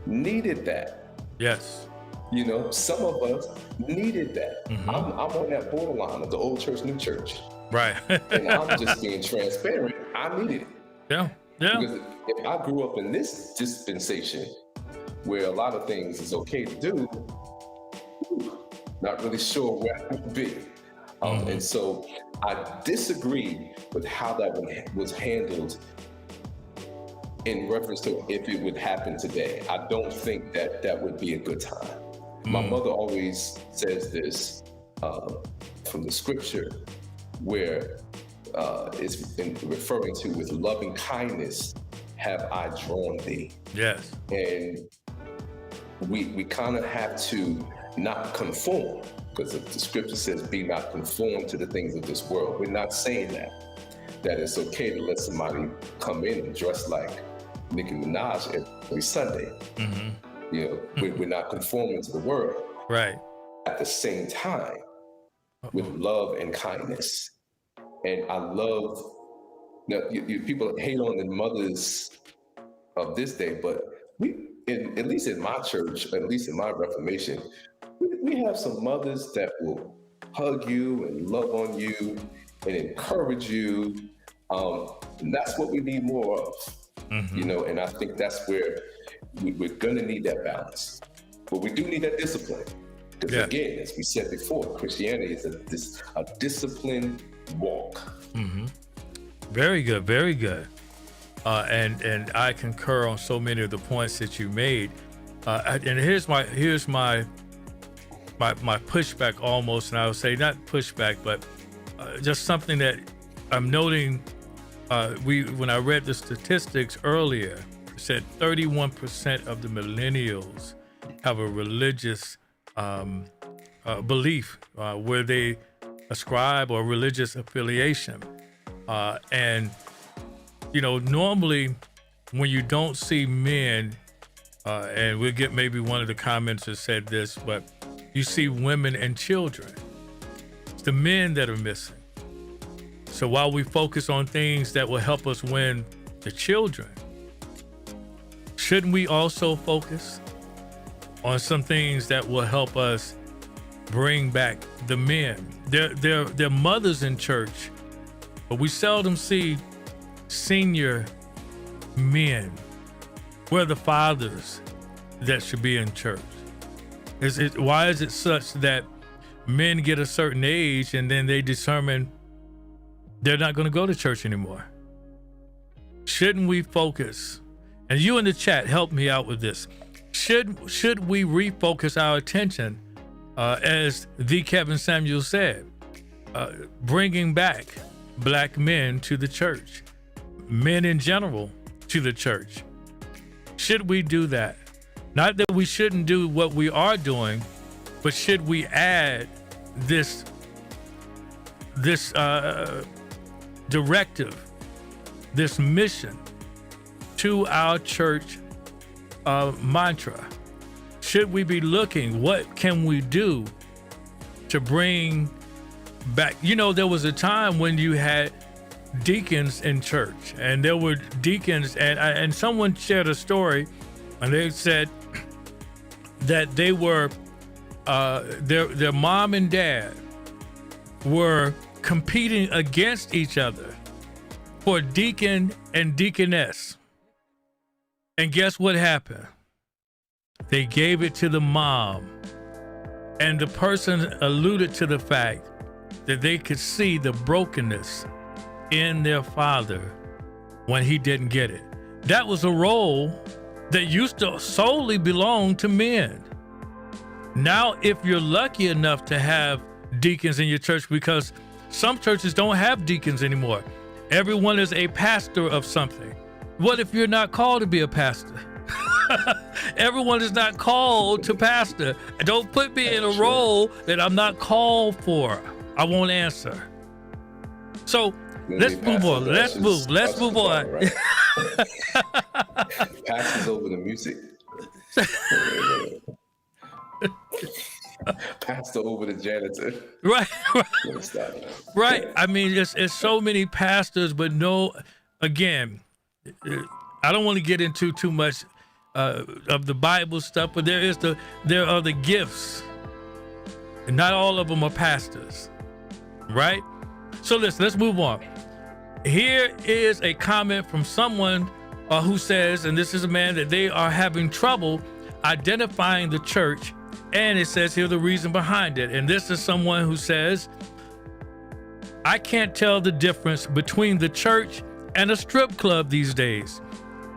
needed that. Yes. You know, some of us needed that. I'm on that borderline of the old church, new church. Right. And I'm just being transparent. I needed it. Yeah. Yeah. Because if I grew up in this dispensation where a lot of things is okay to do, not really sure where I would be. And so I disagree with how that was handled in reference to if it would happen today. I don't think that would be a good time. My mother always says this from the scripture where it's referring to with loving kindness have I drawn thee. Yes. And we kind of have to not conform, because the scripture says be not conformed to the things of this world. We're not saying that it's okay to let somebody come in and dress like Nicki Minaj every Sunday. You know, we're not conforming to the world. Right. At the same time, with love and kindness. And I love, people hate on the mothers of this day, but at least in my church, at least in my Reformation, we have some mothers that will hug you and love on you and encourage you. And that's what we need more of, you know, and I think that's where we're gonna need that balance. But we do need that discipline. Because again, as we said before, Christianity is a disciplined walk. Very good, very good. And I concur on so many of the points that you made. And here's my pushback almost, and I would say not pushback, but just something that I'm noting. When I read the statistics earlier, it said 31% of the millennials have a religious belief where they ascribe or religious affiliation. And, you know, normally when you don't see men, and we'll get maybe one of the comments that said this, but you see women and children. It's the men that are missing. So while we focus on things that will help us win the children, shouldn't we also focus on some things that will help us bring back the men. They're mothers in church, but we seldom see senior men. Where are the fathers that should be in church? Why is it such that men get a certain age and then they determine they're not going to go to church anymore? Shouldn't we focus? And you in the chat, help me out with this. Should we refocus our attention, as the Kevin Samuel said, bringing back black men to the church, men in general to the church? Should we do that? Not that we shouldn't do what we are doing, but should we add this directive, this mission to our church mantra? Should we be looking, what can we do to bring back? You know, there was a time when you had deacons in church, and there were deacons, and someone shared a story, and they said that they were their mom and dad were competing against each other for deacon and deaconess. And guess what happened? They gave it to the mom. And the person alluded to the fact that they could see the brokenness in their father when he didn't get it. That was a role that used to solely belong to men. Now, if you're lucky enough to have deacons in your church, because some churches don't have deacons anymore, everyone is a pastor of something. What if you're not called to be a pastor? Everyone is not called to pastor. Don't put me in a role that I'm not called for. I won't answer. So let's move on. Let's move on. Right? Passes over the music. Pastor over the janitor. Right. Stop. Right. I mean, it's so many pastors, but no, again, I don't want to get into too much of the Bible stuff, but there are the gifts, and not all of them are pastors, right? So let's move on. Here is a comment from someone who says, and this is a man, that they are having trouble identifying the church, and it says here the reason behind it. And this is someone who says, I can't tell the difference between the church and a strip club these days.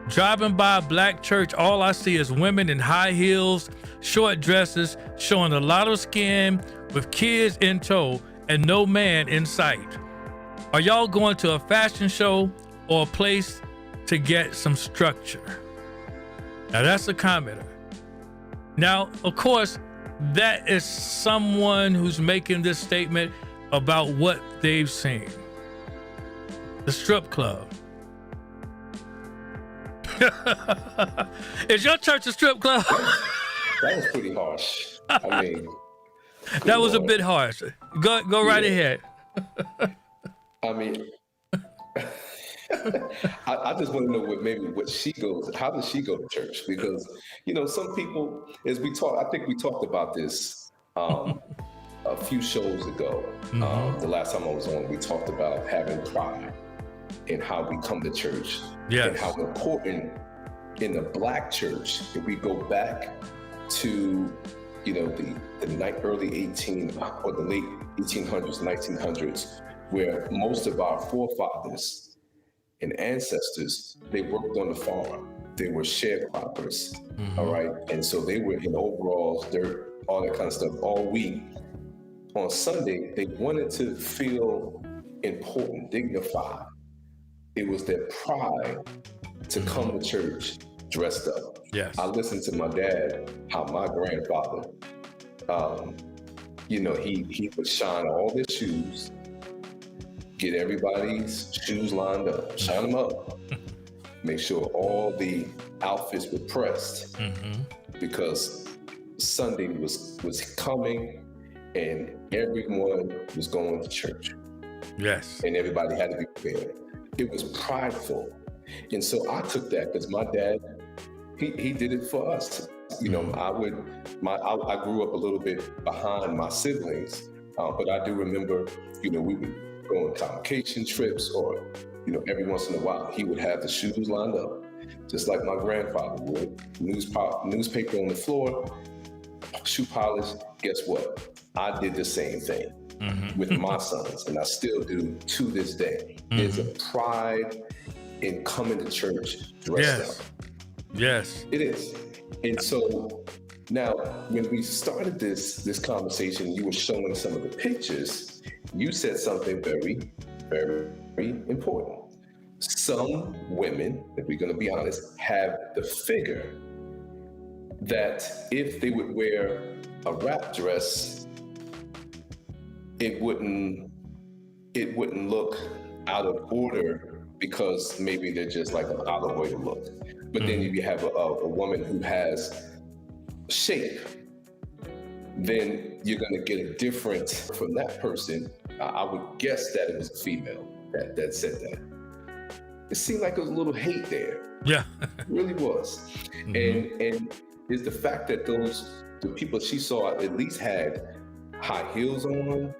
Driving by a black church, all I see is women in high heels, short dresses, showing a lot of skin, with kids in tow, and no man in sight. Are y'all going to a fashion show or a place to get some structure? Now that's a commenter. Now, of course, that is someone who's making this statement about what they've seen. The strip club. Is your church a strip club? That was pretty harsh. I mean, that was a bit harsh. Go right ahead. I mean, I just want to know what she goes. How does she go to church? Because some people, as we talk, I think we talked about this a few shows ago. The last time I was on, we talked about having pride in how we come to church, and how important in the black church, if we go back to the early 18 or the late 1800s, 1900s, where most of our forefathers and ancestors, they worked on the farm. They were sharecroppers, all right? And so they were in overalls, dirt, all that kind of stuff all week. On Sunday, they wanted to feel important, dignified. It was their pride to come to church dressed up. Yes. I listened to my dad, how my grandfather, he would shine all their shoes, get everybody's shoes lined up, shine them up, make sure all the outfits were pressed, because Sunday was coming and everyone was going to church. Yes. And everybody had to be prepared. It was prideful. And so I took that because my dad, he did it for us. You know, I grew up a little bit behind my siblings, but I do remember, you know, we would go on convocation trips, or, you know, every once in a while he would have the shoes lined up, just like my grandfather would. Newspaper on the floor, shoe polish. Guess what? I did the same thing with my sons, and I still do to this day. There's a pride in coming to church dressed up. Yes. It is. And so now, when we started this conversation, you were showing some of the pictures. You said something very, very, very important. Some women, if we're going to be honest, have the figure that if they would wear a wrap dress, it wouldn't look out of order because maybe they're just like an out of order look. But then if you have a woman who has shape, then you're going to get a different from that person. I would guess that it was a female that said that. It seemed like there was a little hate there. Yeah. It really was. And is the fact that the people she saw at least had high heels on,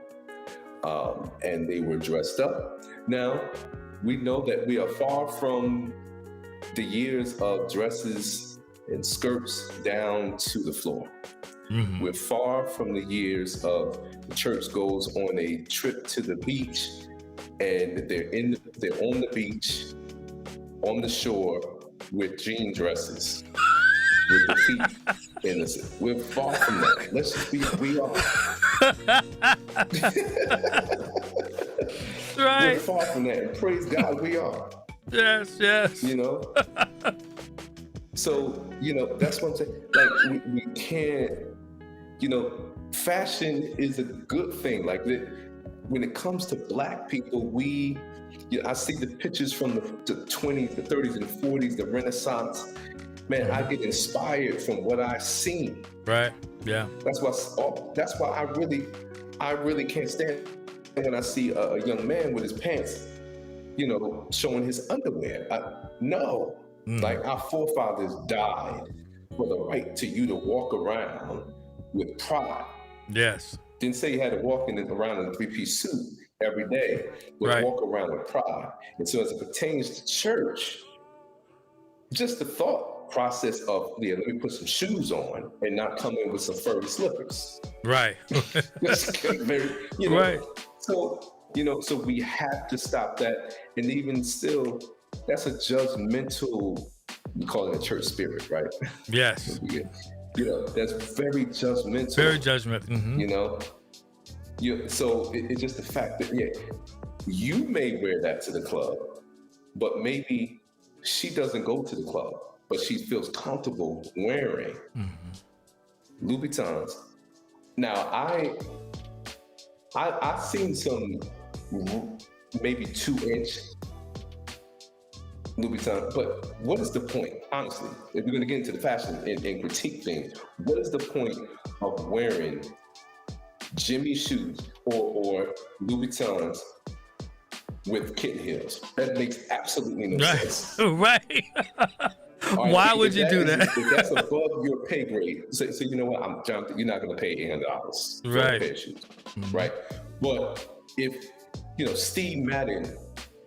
and they were dressed up. Now, we know that we are far from the years of dresses and skirts down to the floor. We're far from the years of the church goes on a trip to the beach, and they're on the beach, on the shore with jean dresses, with the feet innocent. We're far from that. Let's just be, we are. Right. We're far from that. And praise God, we are. Yes. You know? So, you know, that's what I'm saying. Like, we can't, you know, fashion is a good thing. Like, when it comes to Black people, I see the pictures from the 20s, the 30s, and 40s, the Renaissance. Man, I get inspired from what I've seen. Right. Yeah. That's why I really can't stand when I see a young man with his pants, you know, showing his underwear. Like, our forefathers died for the right to you to walk around with pride. Yes. Didn't say you had to walk around in a three-piece suit every day, but Right. walk around with pride. And so as it pertains to church, just the thought process of, let me put some shoes on and not come in with some furry slippers. Right. That's very, you know. Right. So, you know, so we have to stop that. And even still, that's a judgmental, we call it a church spirit, right? Yes. You know, that's very judgmental. Very judgmental. You know? So it's just the fact that, you may wear that to the club, but maybe she doesn't go to the club, but she feels comfortable wearing Louboutins. Now, I've seen some maybe 2-inch Louboutin, but what is the point, honestly? If we're going to get into the fashion and critique things, what is the point of wearing Jimmy shoes or Louboutins with kitten heels? That makes absolutely no sense. Right. Right, Why would you do that? If that's above your pay grade, so you know what, Jonathan, you're not going to pay $800 for a pair of shoes, right? But if, you know, Steve Madden,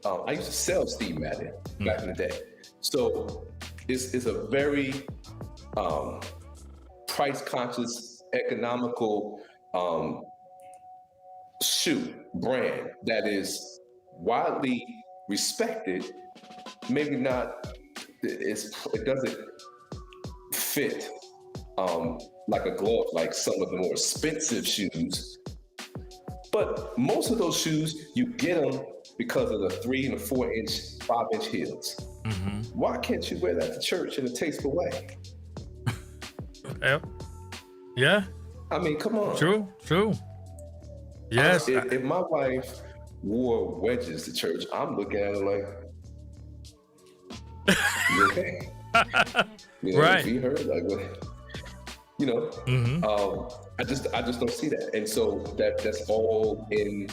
I used to sell Steve Madden back in the day. So it's a very price-conscious, economical shoe brand that is widely respected. Maybe not, it doesn't fit like a glove like some of the more expensive shoes. But most of those shoes, you get them because of the 3 and 4-inch, 5-inch heels. Why can't you wear that to church in a tasteful way? Yeah. I mean, come on. True. Yes. If my wife wore wedges to church, I'm looking at her like, you okay? You know, right. See her like, what? You know, I just don't see that, and so that's all in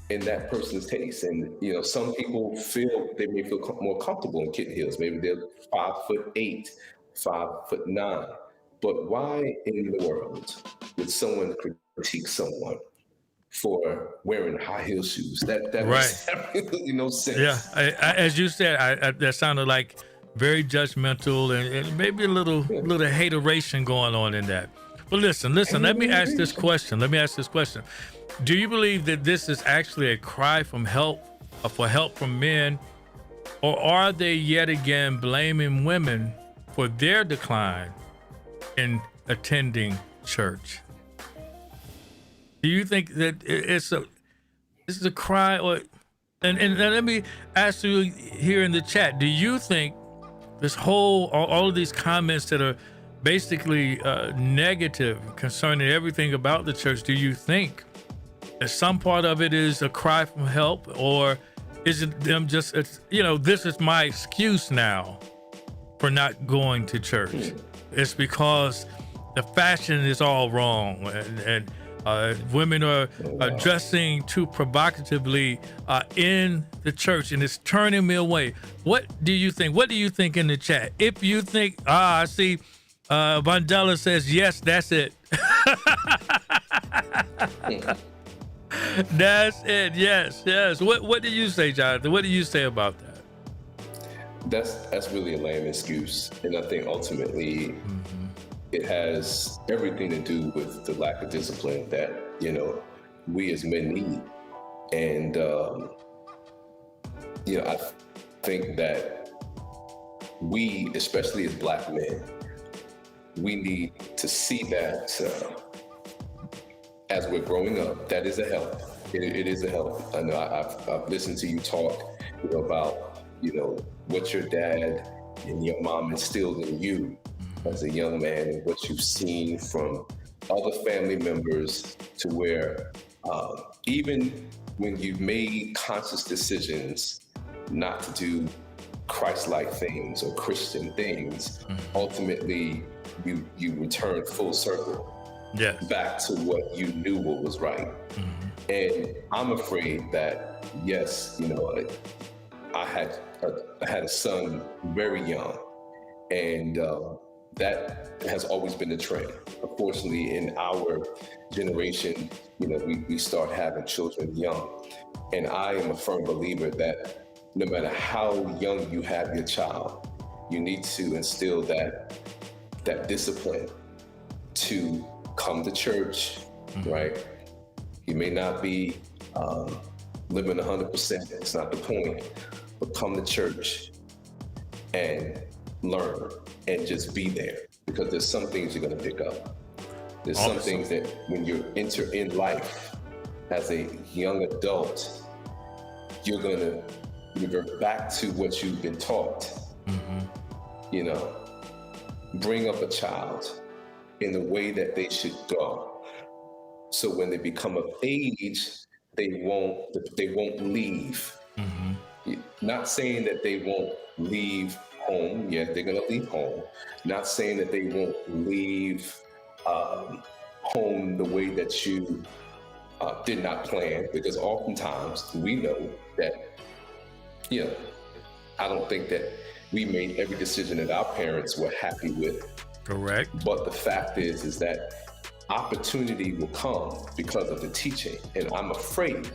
that person's taste. And you know, some people may feel more comfortable in kitten heels. Maybe they're 5'8", 5'9". But why in the world would someone critique someone for wearing high heel shoes? That makes Right. absolutely no sense. Yeah, as you said, that sounded like very judgmental and maybe a little hateration going on in that. But listen. Let me ask this question. Do you believe that this is actually a cry from help, for help from men, or are they yet again blaming women for their decline in attending church? Do you think that this is a cry, or and let me ask you here in the chat, do you think this whole all of these comments that are basically negative concerning everything about the church, do you think that some part of it is a cry from help, or is it them just this is my excuse now for not going to church? It's because the fashion is all wrong, and women are dressing too provocatively in the church, and it's turning me away. What do you think? What do you think in the chat? If you think, I see Vandella says, yes, that's it. That's it. Yes. What do you say, Jonathan? What do you say about that? That's really a lame excuse, and I think ultimately it has everything to do with the lack of discipline that we as men need. And I think that we, especially as Black men, we need to see that as we're growing up. That is a help. It is a help. I know I've listened to you talk about what your dad and your mom instilled in you as a young man, and what you've seen from other family members, to where even when you've made conscious decisions not to do Christ-like things or Christian things, ultimately you return full circle back to what you knew what was right. And I'm afraid that, yes, I had a son very young, and that has always been the trend. Unfortunately, in our generation, we start having children young. And I am a firm believer that no matter how young you have your child, you need to instill that discipline to come to church, right? You may not be living 100%, it's not the point, but come to church and learn and just be there, because there's some things you're going to pick up. There's some things that when you enter in life as a young adult, you're going to revert back to what you've been taught. Bring up a child in the way that they should go, so when they become of age, they won't leave. Not saying that they won't leave home. Yeah, they're gonna leave home. Not saying that they won't leave home the way that you did not plan, because oftentimes we know that, I don't think that we made every decision that our parents were happy with. Correct. But the fact is that opportunity will come because of the teaching. And I'm afraid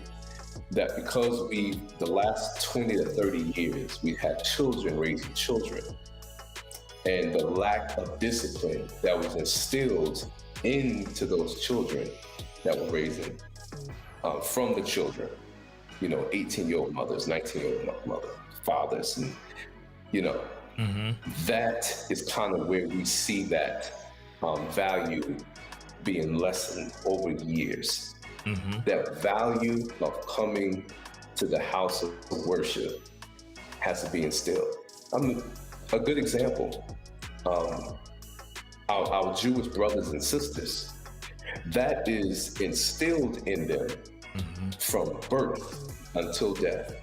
that because the last 20 to 30 years, we've had children raising children, and the lack of discipline that was instilled into those children that were raising from the children, 18-year-old mothers, 19-year-old fathers, and that is kind of where we see that value being lessened over years. That value of coming to the house of worship has to be instilled. A good example, our Jewish brothers and sisters, that is instilled in them from birth until death.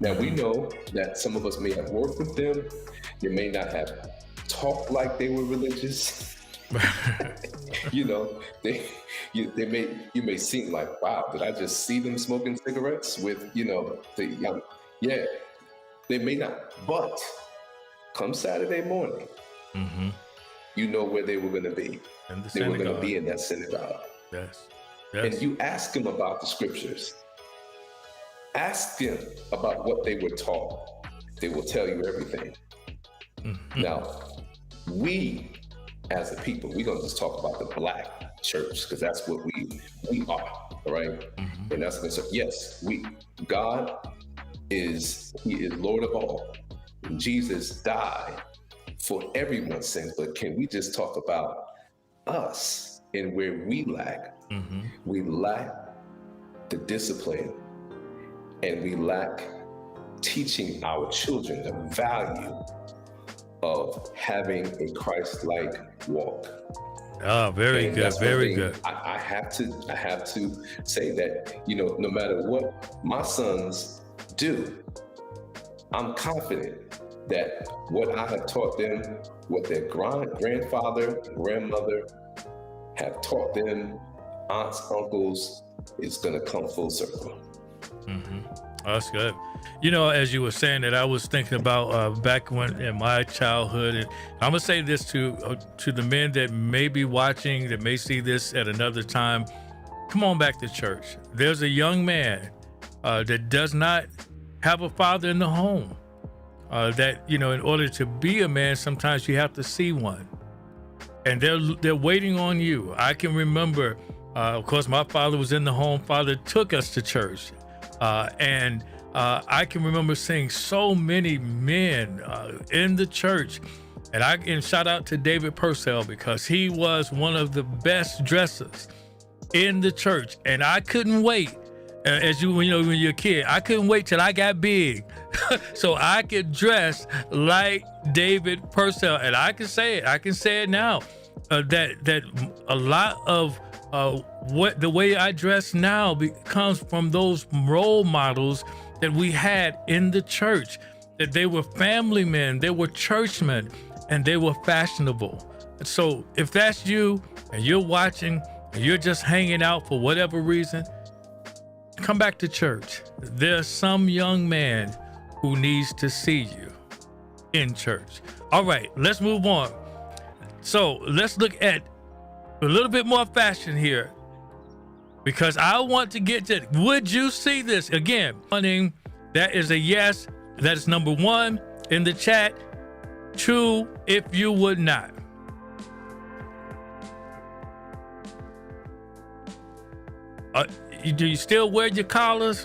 Now, we know that some of us may have worked with them. They may not have talked like they were religious. You may seem like, wow, did I just see them smoking cigarettes with, the young? Yeah, they may not. But come Saturday morning, you know where they were going to be. And the They were going to synagogue. be in that synagogue. Yes. And Yes. you ask them about the scriptures. Ask them about what they were taught. They will tell you everything. Now, we as a people, we don't just talk about the Black church because that's what we are, all right? And that's yes, God is Lord of all. Jesus died for everyone's sins, but can we just talk about us and where we lack? We lack the discipline, and we lack teaching our children the value of having a Christ-like walk. Oh, very And good. that's one Very thing good. I have to say that, no matter what my sons do, I'm confident that what I have taught them, what their grandfather, grandmother have taught them, aunts, uncles, is going to come full circle. That's good. As you were saying that, I was thinking about back when in my childhood, and I'm gonna say this to the men that may be watching, that may see this at another time. Come on back to church. There's a young man that does not have a father in the home. That in order to be a man, sometimes you have to see one, and they're waiting on you. I can remember, of course, my father was in the home. Father took us to church. And I can remember seeing so many men in the church, and shout out to David Purcell because he was one of the best dressers in the church, and I couldn't wait. When you're a kid, I couldn't wait till I got big, so I could dress like David Purcell, and I can say it now, that a lot of what the way I dress now comes from those role models that we had in the church, that they were family men, they were churchmen, and they were fashionable. So if that's you and you're watching and you're just hanging out for whatever reason, come back to church. There's some young man who needs to see you in church. All right, let's move on. So let's look at a little bit more fashion here, because I want to get to, would you see this? Again, that is a yes. That is number 1 in the chat. 2, if you would not. Do you still wear your collars?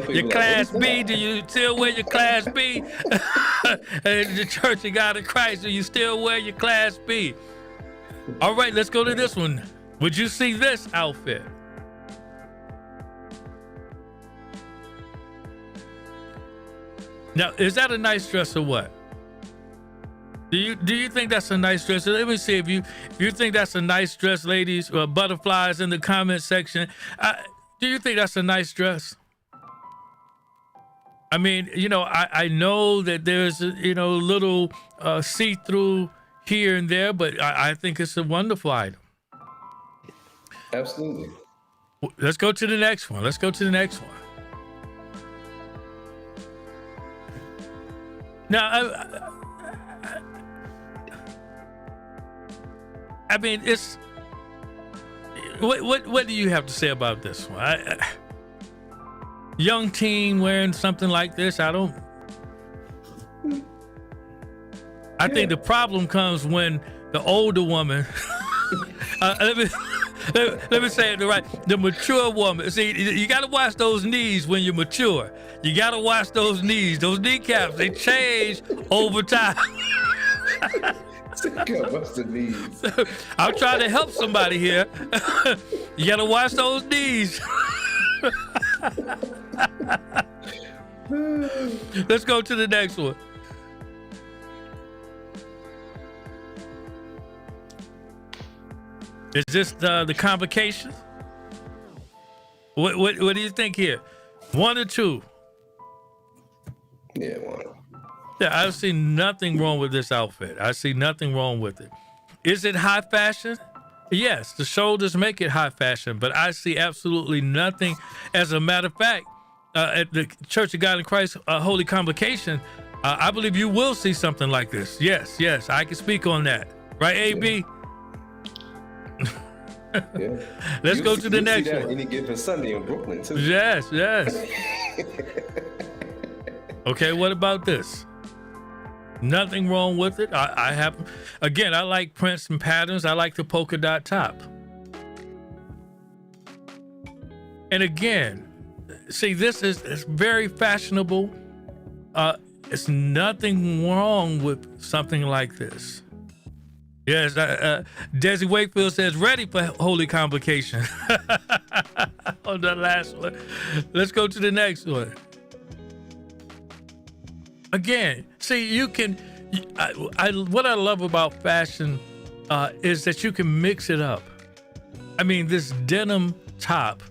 Your Class B, do you still wear your Class B? In the Church of God in Christ, do you still wear your Class B? All right, let's go to this one. Would you see this outfit? Now, is that a nice dress or what? Do you think that's a nice dress? Let me see if you think that's a nice dress, ladies, or butterflies in the comment section. Do you think that's a nice dress? I mean, I know that there's a little see-through here and there, but I think it's a wonderful item. Absolutely. Let's go to the next one. Now, I mean, it's what do you have to say about this one? Young teen wearing something like this, I think the problem comes when the older woman, let me say it right, the mature woman. See, you got to watch those knees when you're mature. You got to watch those knees, those kneecaps. They change over time. What's the knees? I'm trying to help somebody here. You got to watch those knees. Let's go to the next one. Is this the convocation? What do you think here? 1 or 2? Yeah, 1. Yeah, I see nothing wrong with this outfit. I see nothing wrong with it. Is it high fashion? Yes, the shoulders make it high fashion, but I see absolutely nothing. As a matter of fact, at the Church of God in Christ Holy Convocation, I believe you will see something like this. Yes, I can speak on that. Right, AB? Yeah. Let's go to the You'll see next that one. any given Sunday in Brooklyn too. Yes. Okay, what about this? Nothing wrong with it. I like prints and patterns. I like the polka dot top. And again, see, this is very fashionable. It's nothing wrong with something like this. Yes, Desi Wakefield says, ready for Holy Convocation. On the last one. Let's go to the next one. Again, see, you can, what I love about fashion is that you can mix it up. I mean, this denim top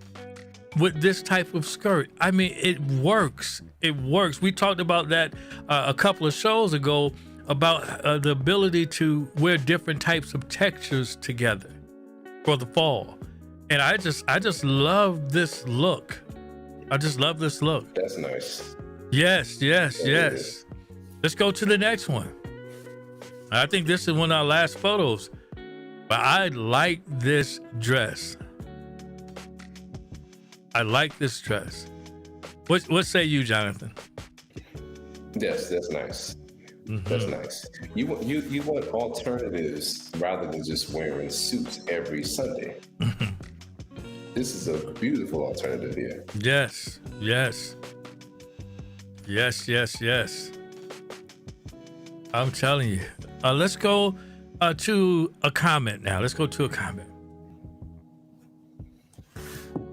with this type of skirt, I mean, it works. It works. We talked about that a couple of shows ago about the ability to wear different types of textures together for the fall. And I just love this look. I just love this look. That's nice. Yes. Let's go to the next one. I think this is one of our last photos, but I like this dress. I like this dress. What say you, Jonathan? Yes, that's nice. Mm-hmm. That's nice. You want alternatives rather than just wearing suits every Sunday. Mm-hmm. This is a beautiful alternative here. Yes. I'm telling you. Let's go to a comment now.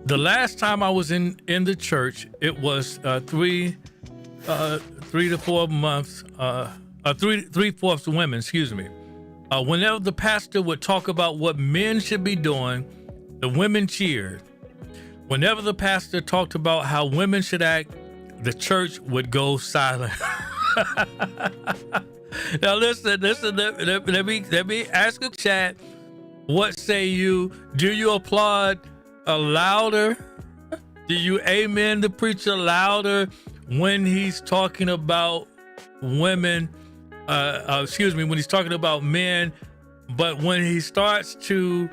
The last time I was in the church, it was 3 to 4 months, 3/4 women, excuse me. Whenever the pastor would talk about what men should be doing, the women cheered. Whenever the pastor talked about how women should act, the church would go silent. Now listen, let me ask a chat. What say you? Do you applaud louder? Do you amen the preacher louder when he's talking about women? When he's talking about men, but when he starts to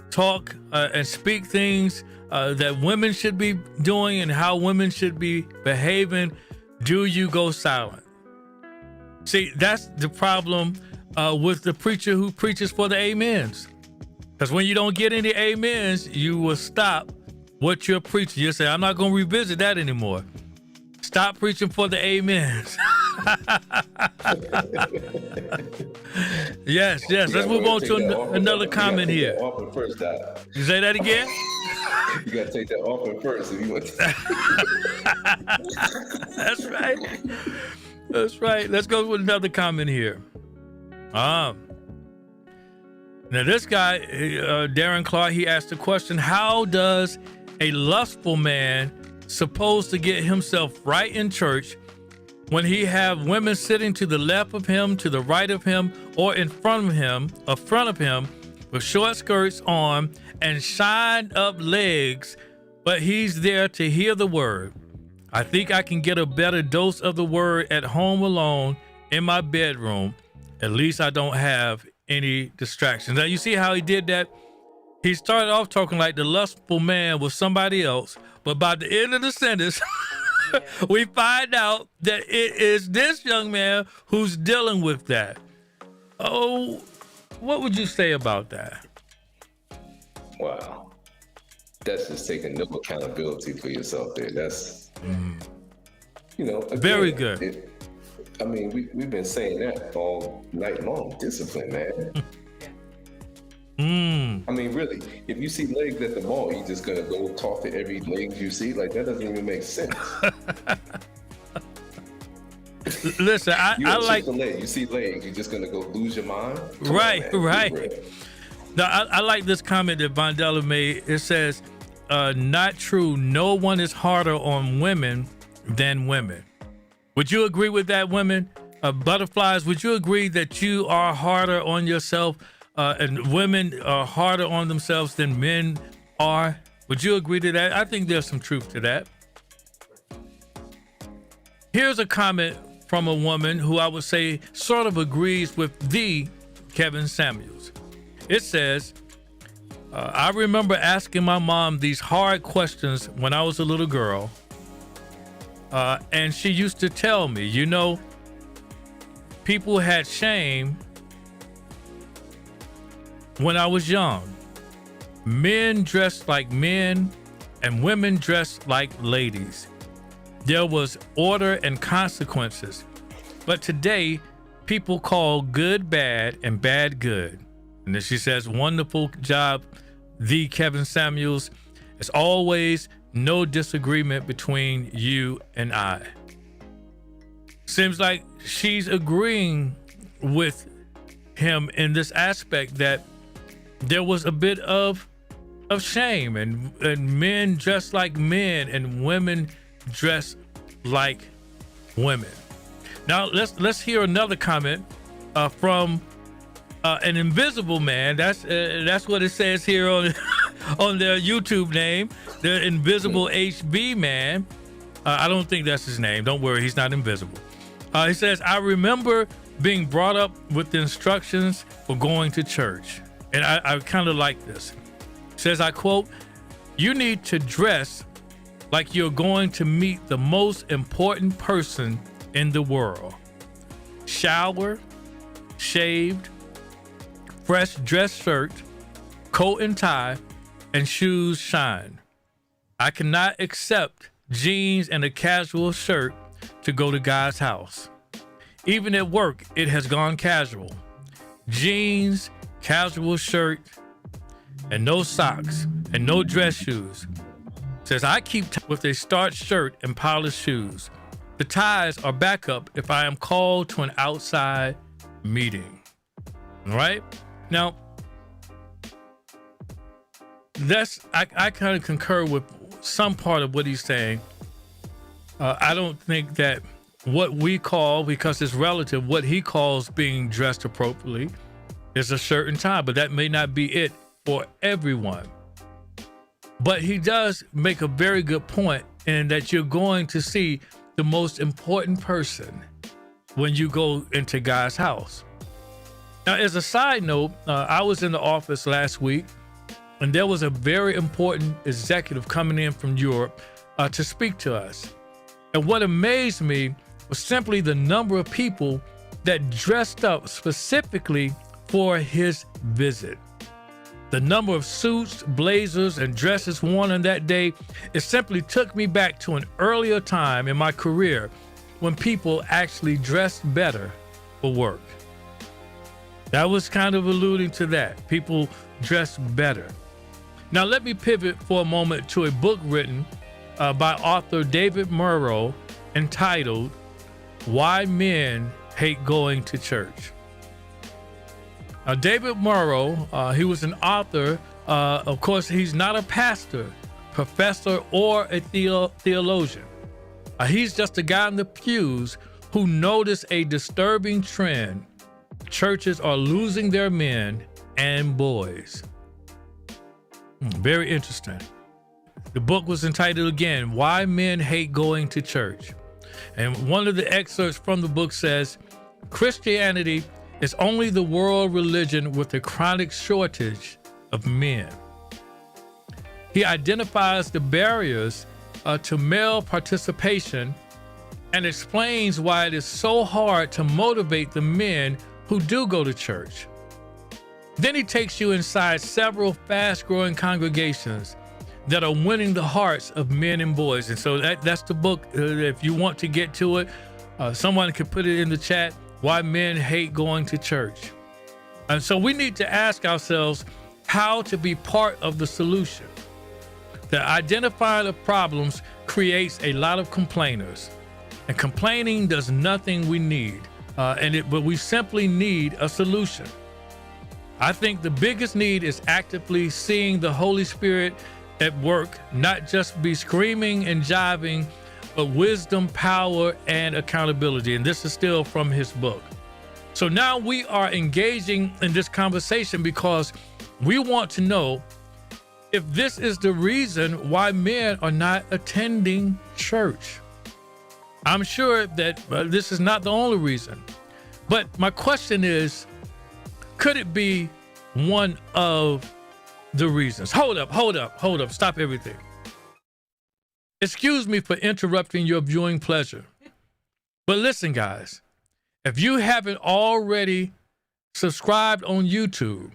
talk and speak things that women should be doing and how women should be behaving, do you go silent? See, that's the problem with the preacher who preaches for the amens. Because when you don't get any amens, you will stop what you're preaching. You say, I'm not going to revisit that anymore. Stop preaching for the amens. Yes. Let's move on to another comment here. First, You say that again? You got to take that offering first if you want to. That's right. Let's go with another comment here. Now this guy, Darren Clark, he asked the question, how does a lustful man supposed to get himself right in church when he have women sitting to the left of him, to the right of him, or in front of him, with short skirts on and shined up legs, but he's there to hear the word? I think I can get a better dose of the word at home alone in my bedroom. At least I don't have any distractions. Now you see how he did that? He started off talking like the lustful man was somebody else, but by the end of the sentence, we find out that it is this young man who's dealing with that. Oh, what would you say about that? Wow. That's just taking no accountability for yourself there. That's, again, very good. We've been saying that all night long. Discipline, man. Really, if you see legs at the mall, you just gonna go talk to every leg you see? Like, that doesn't even make sense. Listen, I like Chick-fil-A, you see legs, you're just gonna go lose your mind? Right. Now, I like this comment that Vondella made. It says, not true. No one is harder on women than women. Would you agree with that, women? Butterflies, would you agree that you are harder on yourself and women are harder on themselves than men are? Would you agree to that? I think there's some truth to that. Here's a comment from a woman who I would say sort of agrees with the Kevin Samuels. It says, I remember asking my mom these hard questions when I was a little girl. And she used to tell me, you know, people had shame when I was young. Men dressed like men and women dressed like ladies. There was order and consequences. But today, people call good bad and bad good. And then she says, wonderful job, the Kevin Samuels. As always, no disagreement between you and I. Seems like she's agreeing with him in this aspect that there was a bit of shame and men dressed like men and women dressed like women. Now let's hear another comment from an invisible man. That's what it says here on on their YouTube name, the Invisible HB man. I don't think that's his name. Don't worry, he's not invisible. He says, I remember being brought up with the instructions for going to church. And I kind of like this. It says, I quote, you need to dress like you're going to meet the most important person in the world. Shower, shaved, fresh dress shirt, coat and tie, and shoes shine. I cannot accept jeans and a casual shirt to go to God's house. Even at work, it has gone casual. Jeans, casual shirt, and no socks, and no dress shoes. Says I keep with a starched shirt and polished shoes. The ties are backup if I am called to an outside meeting. All right? Now, I kind of concur with some part of what he's saying. I don't think that what we call, because it's relative, what he calls being dressed appropriately is a shirt and tie, but that may not be it for everyone. But he does make a very good point in that you're going to see the most important person when you go into God's house. Now, as a side note, I was in the office last week, and there was a very important executive coming in from Europe to speak to us. And what amazed me was simply the number of people that dressed up specifically for his visit. The number of suits, blazers, and dresses worn on that day, it simply took me back to an earlier time in my career when people actually dressed better for work. That was kind of alluding to that. People dress better. Now let me pivot for a moment to a book written by author David Murrow entitled Why Men Hate Going to Church. David Murrow, he was an author. Of course, he's not a pastor, professor, or a theologian. He's just a guy in the pews who noticed a disturbing trend. Churches are losing their men and boys. Very interesting. The book was entitled again, Why Men Hate Going to Church. And one of the excerpts from the book says, Christianity is only the world religion with a chronic shortage of men. He identifies the barriers to male participation and explains why it is so hard to motivate the men who do go to church. Then he takes you inside several fast-growing congregations that are winning the hearts of men and boys. And so that's the book. If you want to get to it, someone can put it in the chat, Why Men Hate Going to Church. And so we need to ask ourselves how to be part of the solution. The identifying of problems creates a lot of complainers, and complaining does nothing we need. But we simply need a solution. I think the biggest need is actively seeing the Holy Spirit at work, not just be screaming and jiving, but wisdom, power, and accountability. And this is still from his book. So now we are engaging in this conversation because we want to know if this is the reason why men are not attending church. I'm sure that this is not the only reason. But my question is, could it be one of the reasons? Hold up. Stop everything. Excuse me for interrupting your viewing pleasure. But listen, guys, if you haven't already subscribed on YouTube,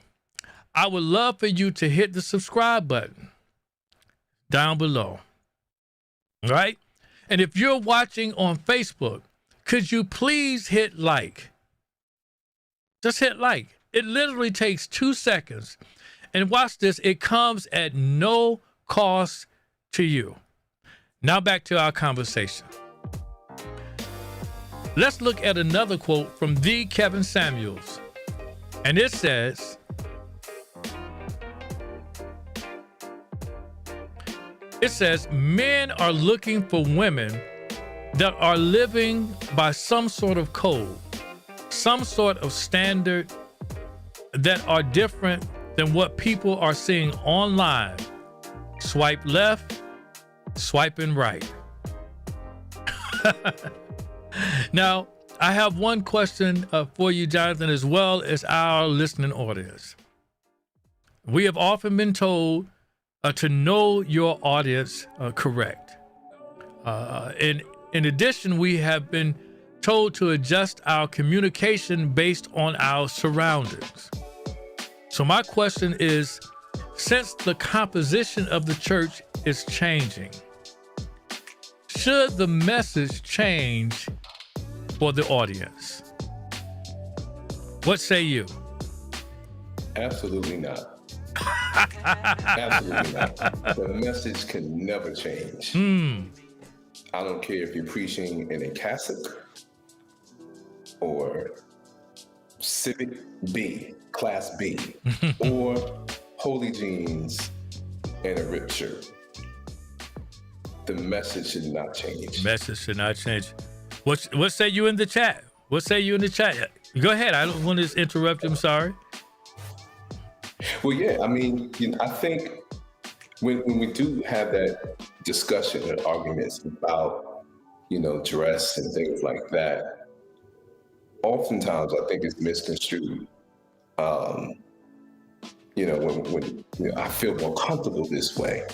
I would love for you to hit the subscribe button down below. All right? And if you're watching on Facebook, could you please hit like? Just hit like. It literally takes 2 seconds. And watch this, it comes at no cost to you. Now back to our conversation. Let's look at another quote from the Kevin Samuels. And it says, men are looking for women that are living by some sort of code, some sort of standard that are different than what people are seeing online. Swipe left, swiping right. Now, I have one question for you, Jonathan, as well as our listening audience. We have often been told to know your audience correct. In addition, we have been told to adjust our communication based on our surroundings. So my question is, since the composition of the church is changing, should the message change for the audience? What say you? Absolutely not. Absolutely not. The message can never change. I don't care if you're preaching in a cassock or Civic B, Class B, or holy jeans and a ripped shirt. The message should not change. Message should not change. What say you in the chat? What say you in the chat? Go ahead. I don't want to interrupt you. I'm sorry. Well, yeah, I mean, I think when we do have that discussion and arguments about, dress and things like that, oftentimes I think it's misconstrued. When I feel more comfortable this way,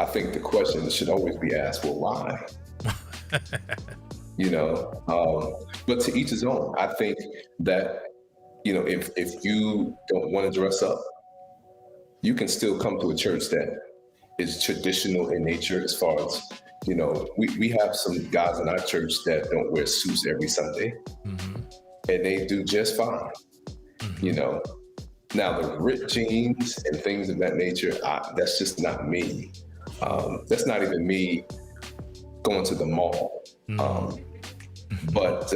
I think the question should always be asked, well, why? But to each his own. I think that, if you don't want to dress up, you can still come to a church that is traditional in nature as far as, we have some guys in our church that don't wear suits every Sunday, and they do just fine. Now the ripped jeans and things of that nature, that's just not me. That's not even me going to the mall. But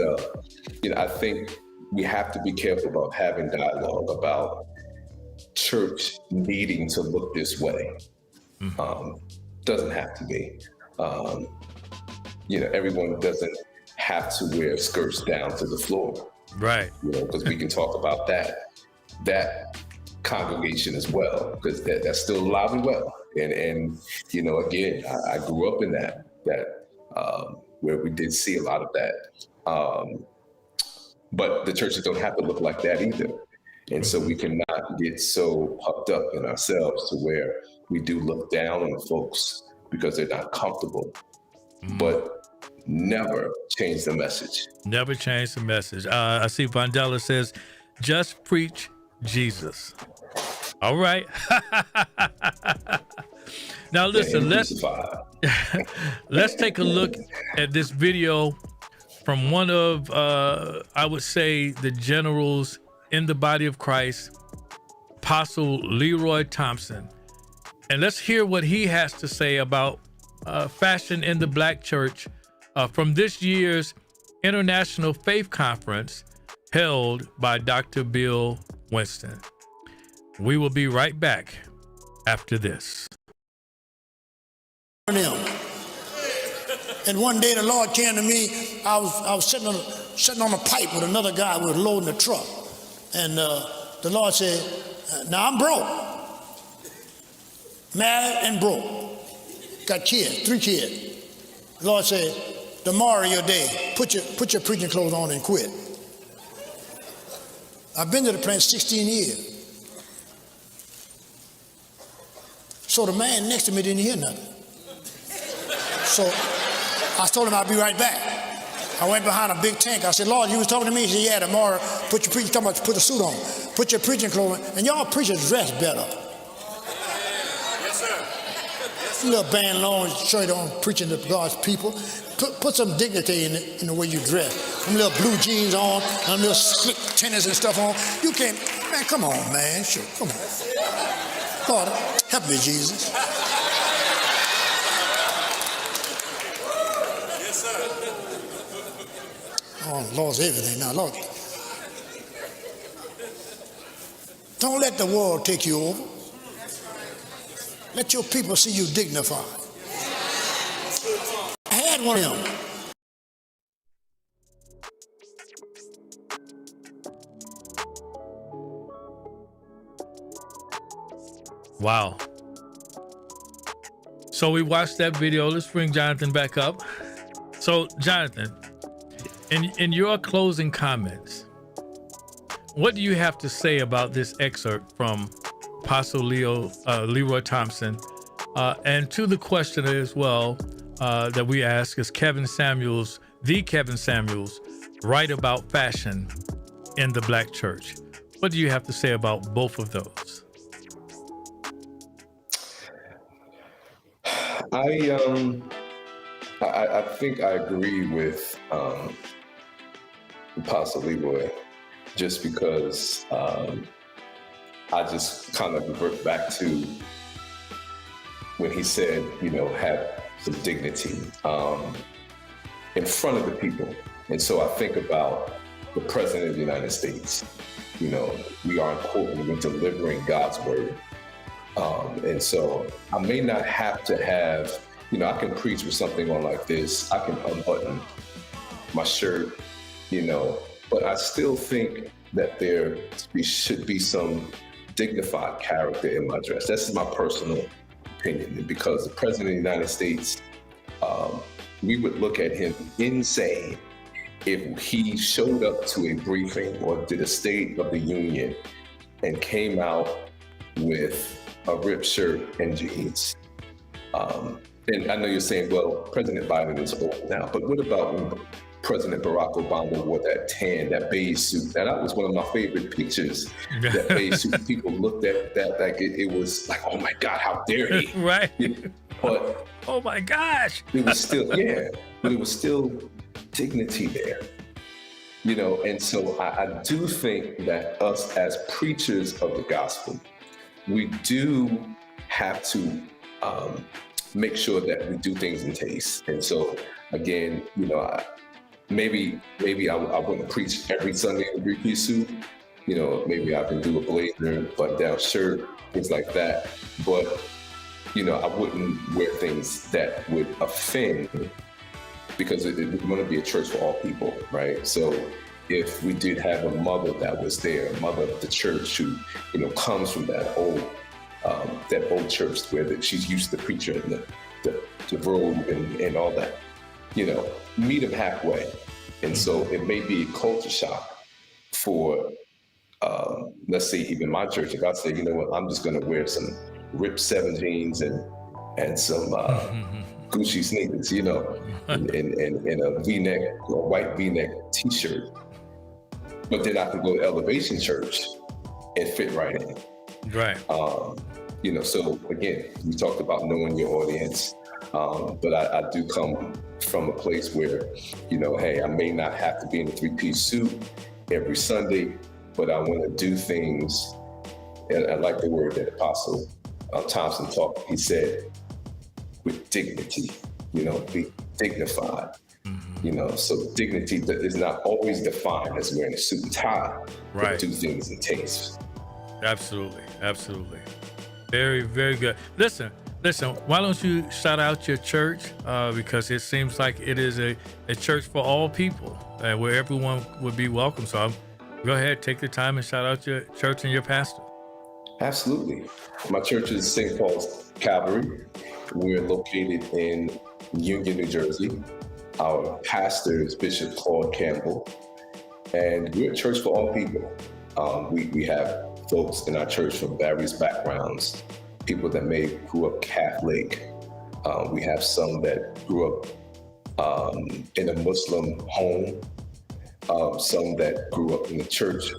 I think we have to be careful about having dialogue about church needing to look this way. Doesn't have to be. Everyone doesn't have to wear skirts down to the floor. Right. Because we can talk about that congregation as well, because that's still alive and well. And again, I grew up in that where we did see a lot of that. But the churches don't have to look like that either. And so we cannot get so puffed up in ourselves to where we do look down on folks because they're not comfortable. But never change the message. Never change the message. I see Vandella says, just preach Jesus. All right. Now listen, let's take a look at this video from one of, I would say, the generals in the body of Christ, Apostle Leroy Thompson. And let's hear what he has to say about fashion in the Black church from this year's International Faith Conference held by Dr. Bill Winston. We will be right back after this. And one day the Lord came to me. I was sitting on a pipe with another guy. We were loading the truck, and the Lord said, "Now I'm broke, married and broke, got kids, 3 kids. The Lord said, tomorrow your day, put your preaching clothes on and quit. I've been to the plant 16 years. So the man next to me didn't hear nothing. So I told him I'd be right back. I went behind a big tank. I said, Lord, you was talking to me? He said, yeah, tomorrow, put your preaching, talking about put a suit on. Put your preaching clothes on. And y'all preachers dress better. Yes, sir. Little band long shirt on, preaching to God's people. Put some dignity in the way you dress. Them little blue jeans on, them little slick tennis and stuff on. You can't, man, come on, man. Sure, come on. Lord, help me, Jesus. Yes, sir. Oh, Lord's everything now, Lord. Don't let the world take you over. Let your people see you dignified. I had one of them. Wow. So we watched that video. Let's bring Jonathan back up. So, Jonathan, in your closing comments, what do you have to say about this excerpt from Apostle Leroy Thompson? And to the question as well that we ask, is Kevin Samuels right about fashion in the Black church? What do you have to say about both of those? I think I agree with Apostle Leroy, just because I just kind of revert back to when he said, have some dignity in front of the people. And so I think about the President of the United States. We are important. We're delivering God's word. And so I may not have to have, I can preach with something on like this. I can unbutton my shirt, but I still think that there should be some dignified character in my dress. That's my personal opinion, because the President of the United States, we would look at him insane if he showed up to a briefing or did a State of the Union and came out with a ripped shirt and jeans. And I know you're saying, well, President Biden is old now, but what about when President Barack Obama wore that tan, that beige suit? And that was one of my favorite pictures, that beige suit. People looked at that like it was like, oh my God, how dare he? Right. But oh my gosh. It was still, but it was still dignity there. And so I do think that us as preachers of the gospel, we do have to make sure that we do things in taste. And so, again, maybe I wouldn't preach every Sunday in a three-piece suit. Maybe I can do a blazer, button-down shirt, things like that. But, I wouldn't wear things that would offend, because we're going to be a church for all people, right? So if we did have a mother that was there, a mother of the church who, comes from that old church where she's used to the preacher and the robe and all that, meet them halfway. And so it may be a culture shock for, let's say, even my church. If I say, I'm just going to wear some ripped 7 jeans and some Gucci sneakers, and a V-neck or white V-neck T-shirt. But then I can go to Elevation Church and fit right in. Right. So again, we talked about knowing your audience, but I do come from a place where, hey, I may not have to be in a 3-piece suit every Sunday, but I want to do things. And I like the word that Apostle Thompson talked. He said, with dignity, be dignified. So dignity is not always defined as wearing a suit and tie, right? But do things in taste. Absolutely. Very, very good. Listen, why don't you shout out your church? Because it seems like it is a church for all people, and where everyone would be welcome. So go ahead, take the time and shout out your church and your pastor. Absolutely. My church is St. Paul's Calvary. We're located in Union, New Jersey. Our pastor is Bishop Claude Campbell, and we're a church for all people. We have folks in our church from various backgrounds, people that may grew up Catholic. We have some that grew up in a Muslim home, some that grew up in the church,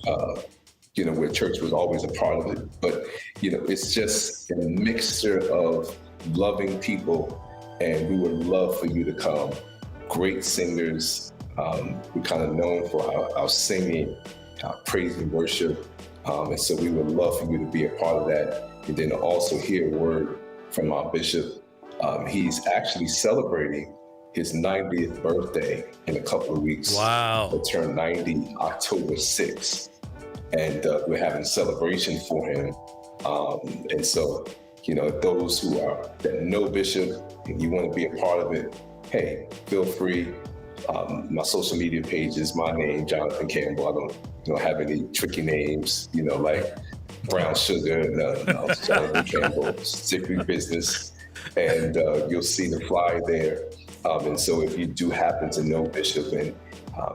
where church was always a part of it. But, it's just a mixture of loving people, and we would love for you to come. Great singers. We're kind of known for our singing, our praise and worship. And so we would love for you to be a part of that. And then also hear a word from our bishop. He's actually celebrating his 90th birthday in a couple of weeks. Wow. He'll turn 90 October 6th. And we're having a celebration for him. And so, those that know Bishop and you want to be a part of it, hey, feel free. My social media page is my name, Jonathan Campbell. I don't have any tricky names, like Brown Sugar. No, Jonathan Campbell, strictly business. And you'll see the flyer there. And so if you do happen to know Bishop and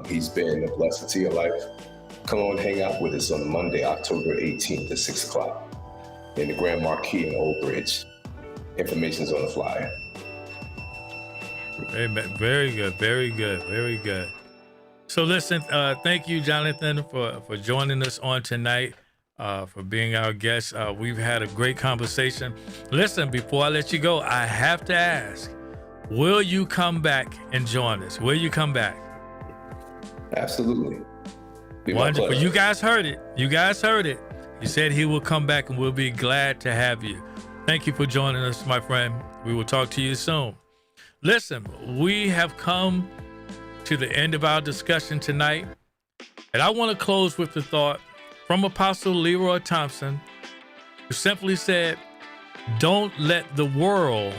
he's been a blessing to your life, come on, hang out with us on Monday, October 18th at 6 o'clock in the Grand Marquis in Old Bridge. Information's on the flyer. Amen. Very good, very good, very good. So listen, thank you, Jonathan, for joining us on tonight, for being our guest. We've had a great conversation. Listen, before I let you go, I have to ask, will you come back and join us? Will you come back? Absolutely. Wonderful. You guys heard it. He said he will come back and we'll be glad to have you. Thank you for joining us, my friend. We will talk to you soon. Listen, we have come to the end of our discussion tonight, and I want to close with the thought from Apostle Leroy Thompson, who simply said, don't let the world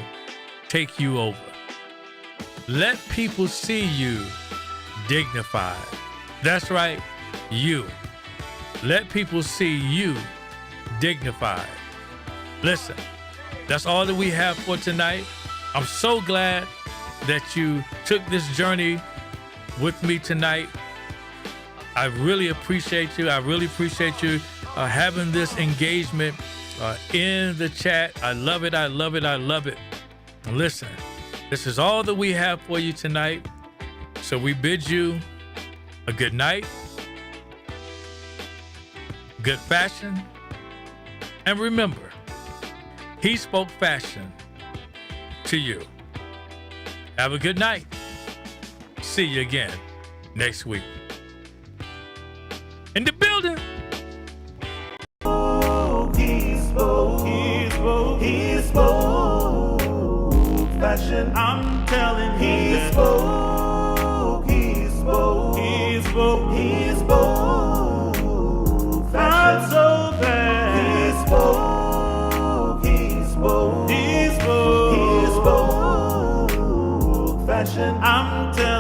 take you over. Let people see you dignified. That's right, you. Let people see you dignified. Listen, that's all that we have for tonight. I'm so glad that you took this journey with me tonight. I really appreciate you. I really appreciate you having this engagement in the chat. I love it. I love it. I love it. And listen, this is all that we have for you tonight. So we bid you a good night, good fashion, and remember, he spoke fashion to you. Have a good night. See you again next week. In the building. He spoke fashion. I'm telling he spoke I'm so bad. He spoke fashion. I'm telling